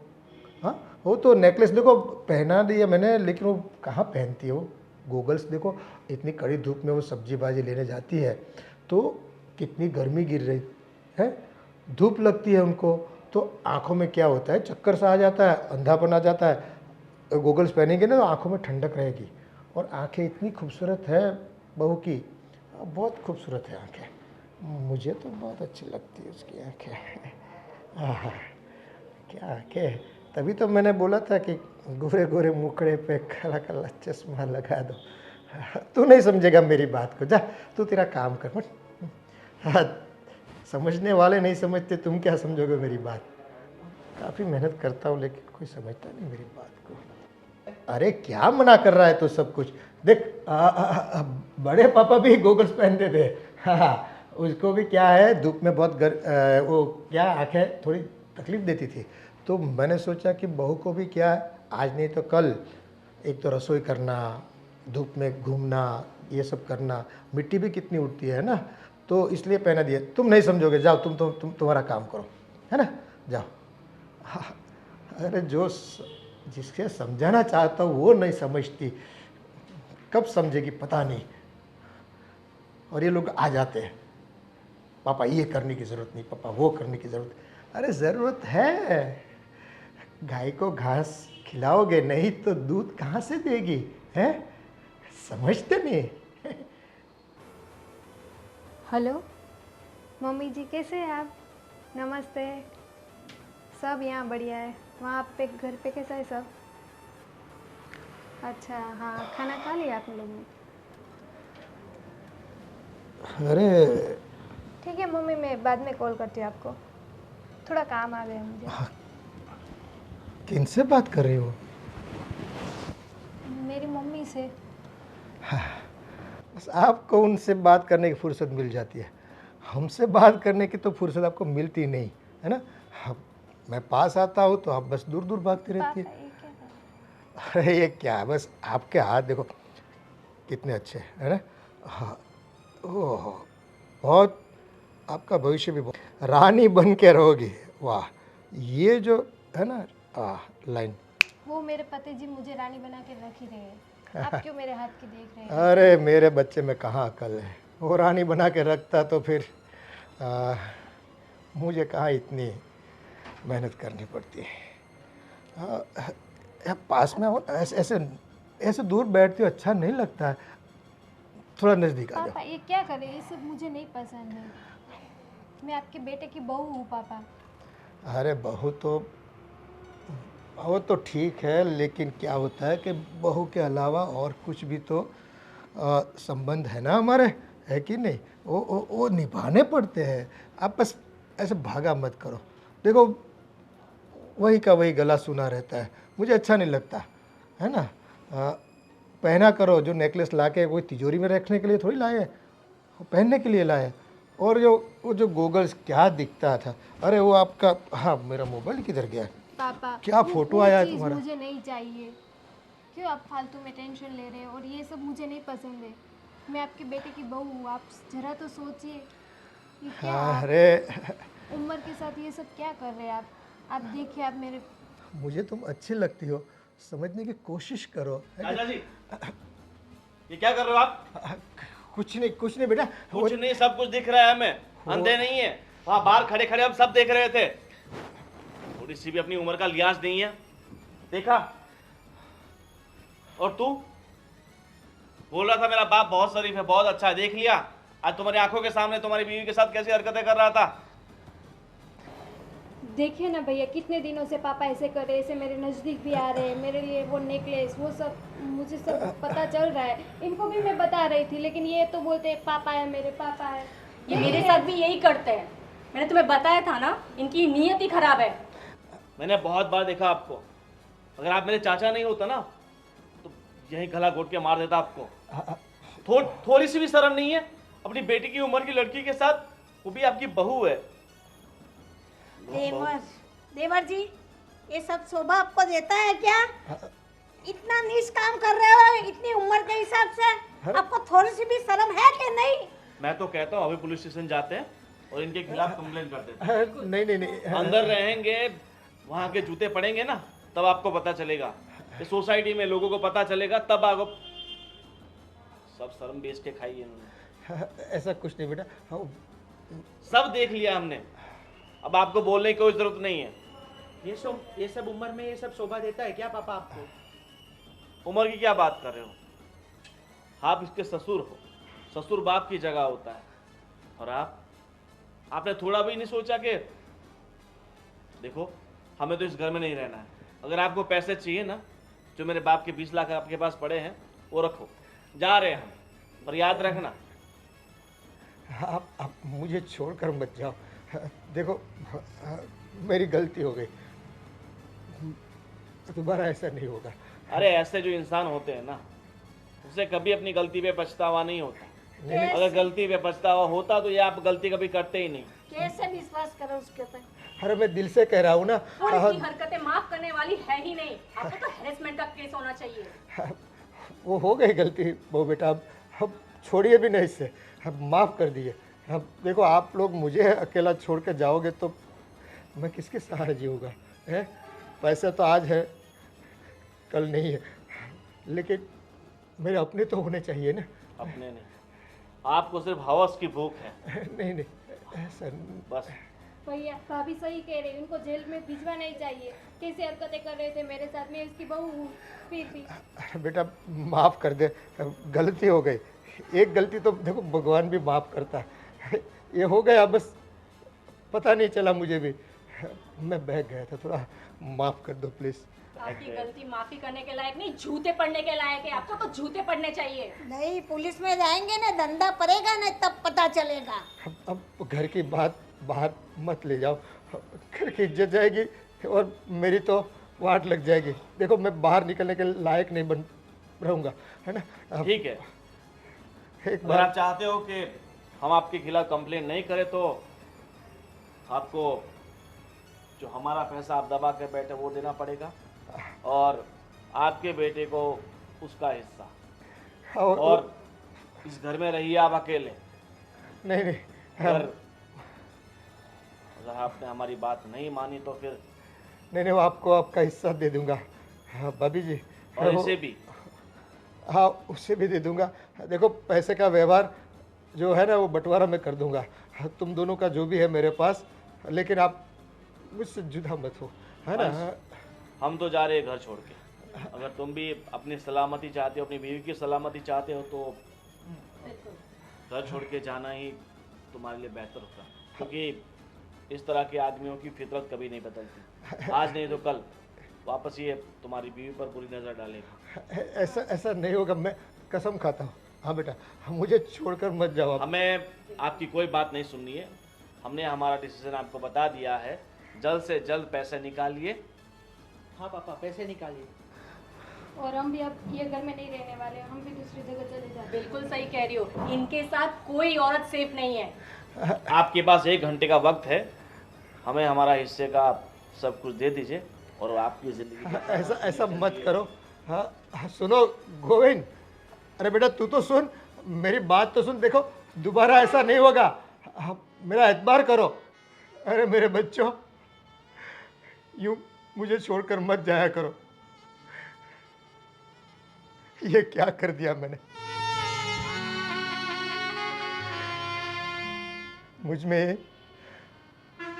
हाँ वो तो नेकलेस देखो पहना दिया मैंने, लेकिन वो कहाँ पहनती है वो? गूगल्स देखो, इतनी कड़ी धूप में वो सब्जी भाजी लेने जाती है तो कितनी गर्मी गिर रही है, धूप लगती है उनको, तो आँखों में क्या होता है, चक्कर सा आ जाता है, अंधापन आ जाता है। गूगल्स पहनेंगे ना तो आँखों में ठंडक रहेगी। और आँखें इतनी खूबसूरत है बहू की, बहुत खूबसूरत है आँखें, मुझे तो बहुत अच्छी लगती है उसकी आँखें। आहा, क्या आँखें, तभी तो मैंने बोला था कि गोरे गोरे मुखड़े पे काला काला चश्मा लगा दो। तू नहीं समझेगा मेरी बात को, जा तू तेरा काम कर मत। हाँ, समझने वाले नहीं समझते, तुम क्या समझोगे मेरी बात? काफ़ी मेहनत करता हूँ लेकिन कोई समझता नहीं मेरी बात को। अरे क्या मना कर रहा है तो सब कुछ देख, बड़े पापा भी गोगल्स पहनते थे। हाँ उसको भी क्या है, धूप में बहुत वो क्या आँखें थोड़ी तकलीफ देती थी, तो मैंने सोचा कि बहू को भी क्या आज नहीं तो कल एक तो रसोई करना, धूप में घूमना, ये सब करना, मिट्टी भी कितनी उड़ती है ना, तो इसलिए पहना दिया। तुम नहीं समझोगे, जाओ तुम तुम्हारा काम करो, है ना, जाओ। हाँ, अरे जिसके समझाना चाहता हूँ वो नहीं समझती, कब समझेगी पता नहीं। और ये लोग आ जाते हैं, पापा ये करने की ज़रूरत नहीं, पापा वो करने की ज़रूरत। अरे ज़रूरत है, गाय को घास खिलाओगे नहीं तो दूध कहाँ से देगी, हैं? समझते नहीं। हेलो मम्मी जी, कैसे हैं आप? नमस्ते। सब यहाँ बढ़िया है। वहाँ पे घर पे कैसा है सब? अच्छा हाँ, खाना खा लिया आप लोगों ने? अरे ठीक है मम्मी, मैं बाद में कॉल करती हूँ आपको, थोड़ा काम आ गया मुझे। किनसे बात कर रही हो? मेरी मम्मी से। बस आपको उनसे बात करने की फुर्सत मिल जाती है, हमसे बात करने की तो फुर्सत आपको मिलती नहीं है ना। मैं पास आता हूँ तो आप बस दूर दूर भागती रहती है। पापा ये क्या कर रहे हैं? अरे ये क्या, बस आपके हाथ देखो कितने अच्छे है ना। हाँ ओह, बहुत आपका भविष्य भी बहुत रानी बन के रहोगी। वाह, ये जो है ना लाइन, वो मेरे पति जी मुझे रानी बना के रख ही रहे हैं। आप क्यों मेरे हाथ की देख रहे हैं? अरे मेरे बच्चे में कहाँ अकल है, वो रानी बना के रखता तो फिर मुझे कहाँ इतनी मेहनत करनी पड़ती है। पास में हो, ऐसे ऐसे ऐसे दूर बैठती हो अच्छा नहीं लगता है, थोड़ा नज़दीक आ पापा ये क्या कर रहे हैं? ये सब मुझे नहीं पसंद है। मैं आपके बेटे की बहू हूँ पापा। जाओ। अरे बहू तो वो तो ठीक है, लेकिन क्या होता है कि बहू के अलावा और कुछ भी तो संबंध है ना हमारे, है कि नहीं? वो निभाने पड़ते हैं। आप बस ऐसे भागा मत करो। देखो वही का वही गला सुना रहता है, मुझे अच्छा नहीं लगता है ना। पहना करो, जो नेकलेस लाके कोई तिजोरी में रखने के लिए थोड़ी लाए, वो पहनने के लिए लाए। और वो जो गोगल्स क्या दिखता था, अरे वो आपका, हाँ मेरा मोबाइल किधर गया है? पापा क्या वो फोटो आया है चीज़ तुम्हारा? मुझे नहीं चाहिए। क्यों आप फालतू में टेंशन ले रहे हैं? और ये सब मुझे नहीं पसंद है। मैं आपके बेटे की बहू हूँ, आप जरा तो सोचिए। ये क्या आप अरे उम्र के साथ ये सब क्या कर रहे हैं आप देखिए आप मेरे। मुझे तुम अच्छी लगती हो, समझने की कोशिश करो। है चाचा जी, ये क्या कर रहे हो आप? कुछ नहीं बेटा। कुछ नहीं, सब कुछ दिख रहा है हमें, अंधे नहीं है। वहां बाहर खड़े खड़े हम सब देख रहे थे। थोड़ी सी भी अपनी उम्र का लिहाज नहीं है, देखा? और तू बोल रहा था मेरा बाप बहुत शरीफ है, बहुत अच्छा है, देख लिया? आज तुम्हारी आंखों के सामने तुम्हारी बीवी के साथ कैसी हरकतें कर रहा था। देखिए ना भैया, कितने दिनों से पापा ऐसे कर रहे हैं, ऐसे मेरे नज़दीक भी आ रहे हैं, मेरे लिए वो नेकलेस वो सब मुझे सब पता चल रहा है। इनको भी मैं बता रही थी, लेकिन ये तो बोलते हैं पापा है, मेरे पापा है। ये मेरे साथ भी यही करते हैं। मैंने तुम्हें बताया था ना, इनकी नीयत ही खराब है। मैंने बहुत बार देखा आपको। अगर आप मेरे चाचा नहीं होता ना तो यही गला घोट के मार देता आपको। थोड़ी सी भी शर्म नहीं है अपनी बेटी की उम्र की लड़की के साथ, वो भी आपकी बहू है। देवर जी, ये सब शोभा आपको देता है क्या? इतना नीच काम कर रहे हो इतनी उम्र के हिसाब से, आपको थोड़ी सी भी शर्म है कि नहीं? मैं तो कहता हूँ अभी पुलिस स्टेशन जाते हैं और इनके खिलाफ कंप्लेन कर देते हैं। नहीं अंदर रहेंगे, वहां के जूते पड़ेंगे ना, तब आपको पता चलेगा। इस सोसाइटी में लोगों को पता चलेगा, तब आपको सब शर्म बेच के खाई इन्होंने। ऐसा कुछ नहीं बेटा। सब देख लिया हमने, अब आपको बोलने की कोई जरूरत नहीं है। ये सब उम्र में ये सब शोभा देता है क्या पापा आपको? उम्र की क्या बात कर रहे हो? आप इसके ससुर हो, ससुर बाप की जगह होता है। और आपने थोड़ा भी नहीं सोचा कि देखो हमें तो इस घर में नहीं रहना है। अगर आपको पैसे चाहिए ना, जो मेरे बाप के 20 लाख आपके पास पड़े हैं वो रखो, जा रहे हैं हम, पर याद रखना। आप मुझे छोड़कर मत जाओ। देखो मेरी गलती हो गई, दोबारा ऐसा नहीं होगा। अरे ऐसे जो इंसान होते हैं ना, उसे कभी अपनी गलती पे पछतावा नहीं होता। अगर गलती पे पछतावा होता तो ये आप गलती कभी करते ही नहीं। कैसे विश्वास करो उसके ऊपर? अरे मैं दिल से कह रहा हूँ ना। और इसकी हरकतें माफ करने वाली है ही नहीं। आपको तो हैरेसमेंट का केस होना चाहिए। वो हो गई गलती वो बेटा, अब छोड़िए भी नहीं इससे, अब माफ़ कर दिए। अब देखो आप लोग मुझे अकेला छोड़ कर जाओगे तो मैं किसके सहारे जीऊँगा? है पैसा तो आज है कल नहीं है, लेकिन मेरे अपने तो होने चाहिए ना। अपने नहीं, आपको सिर्फ हवस की भूख है। नहीं ऐसा बस भैया भाभी सही कह रहे हैं, उनको जेल में भिजवाना ही चाहिए। कैसे हरकतें कर रहे थे मेरे साथ, मैं उसकी बहू हूँ फिर भी। बेटा माफ़ कर दे, गलती हो गई। एक गलती तो देखो भगवान भी माफ़ करता है, ये हो गया बस, पता नहीं चला मुझे भी, मैं बह गया था, थोड़ा माफ़ कर दो प्लीज़। आपकी गलती माफी करने के लायक नहीं, जूते पड़ने के लायक है। आपको तो जूते पड़ने चाहिए। नहीं, पुलिस में जाएंगे ना, धंधा पड़ेगा ना, तब पता चलेगा। अब घर की बात बाहर मत ले जाओ, घर की इज्जत जाएगी और मेरी तो वाट लग जाएगी। देखो मैं बाहर निकलने के लायक नहीं बन रहूँगा, है ना। ठीक है, एक अगर बार आप चाहते हो कि हम आपके खिलाफ कंप्लेन नहीं करें तो आपको जो हमारा पैसा आप दबा के बैठे वो देना पड़ेगा, और आपके बेटे को उसका हिस्सा। और इस घर में रहिए आप अकेले। नहीं अगर आपने हमारी बात नहीं मानी तो फिर नहीं वो आपको आपका हिस्सा दे दूंगा। हाँ भाभी जी। और इसे भी। हाँ उससे भी दे दूंगा। देखो पैसे का व्यवहार जो है ना वो बंटवारा मैं कर दूंगा। तुम दोनों का जो भी है मेरे पास, लेकिन आप मुझसे जुदा मत हो, है ना। अंश, हम तो जा रहे हैं घर छोड़ के। अगर तुम भी अपनी सलामती चाहते हो, अपनी बीवी की सलामती चाहते हो, तो घर छोड़ के जाना ही तुम्हारे लिए बेहतर होगा, क्योंकि इस तरह के आदमियों की फितरत कभी नहीं बदलती। आज नहीं तो कल वापस ये तुम्हारी बीवी पर बुरी नज़र डालेगा। ऐसा ऐसा नहीं होगा, मैं कसम खाता हूँ। हाँ बेटा, मुझे छोड़कर मत जाओ आप। हमें आपकी कोई बात नहीं सुननी है। हमने हमारा डिसीजन आपको बता दिया है। जल्द से जल्द पैसे निकालिए। हाँ पापा, पैसे निकालिए। और हम भी अब ये घर में नहीं रहने वाले, हम भी दूसरी जगह चले जाते हैं। बिल्कुल सही कह रही हो, इनके साथ कोई औरत सेफ नहीं है। आपके पास 1 घंटे का वक्त है। हमें हमारा हिस्से का सब कुछ दे दीजिए और आपकी ज़िंदगी ऐसा ऐसा मत करो। हाँ सुनो गोविंद, अरे बेटा तू तो सुन, मेरी बात तो सुन। देखो दोबारा ऐसा नहीं होगा, मेरा एतबार करो। अरे मेरे बच्चों, यूं मुझे छोड़कर मत जाया करो। ये क्या कर दिया मैंने। मुझ में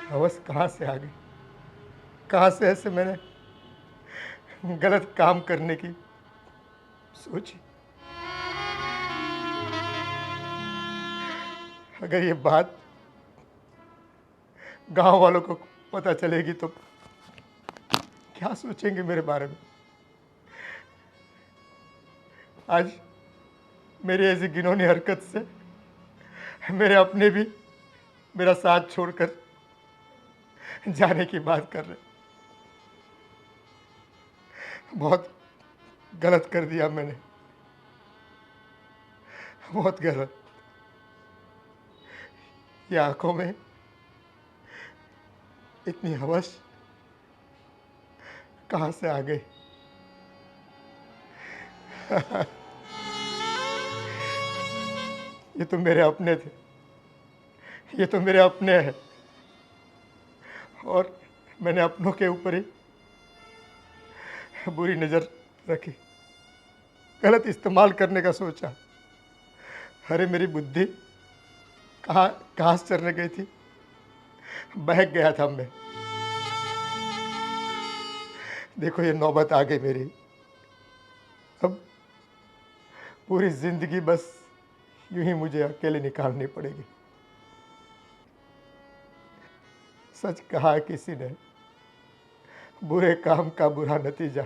हवस कहाँ से आ गई, कहाँ से ऐसे मैंने गलत काम करने की सोची। अगर ये बात गांव वालों को पता चलेगी तो क्या सोचेंगे मेरे बारे में। आज मेरी ऐसी घिनौनी हरकत से मेरे अपने भी मेरा साथ छोड़कर जाने की बात कर रहे। बहुत गलत कर दिया मैंने, बहुत गलत। ये आंखों में इतनी हवस कहाँ से आ गई। ये तो मेरे अपने थे, ये तो मेरे अपने हैं, और मैंने अपनों के ऊपर ही बुरी नज़र रखी, गलत इस्तेमाल करने का सोचा। अरे मेरी बुद्धि कहाँ से चलने गई थी, बहक गया था मैं। देखो ये नौबत आ गई मेरी। अब पूरी जिंदगी बस यूं ही मुझे अकेले निकालनी पड़ेगी। सच कहा किसी ने, बुरे काम का बुरा नतीजा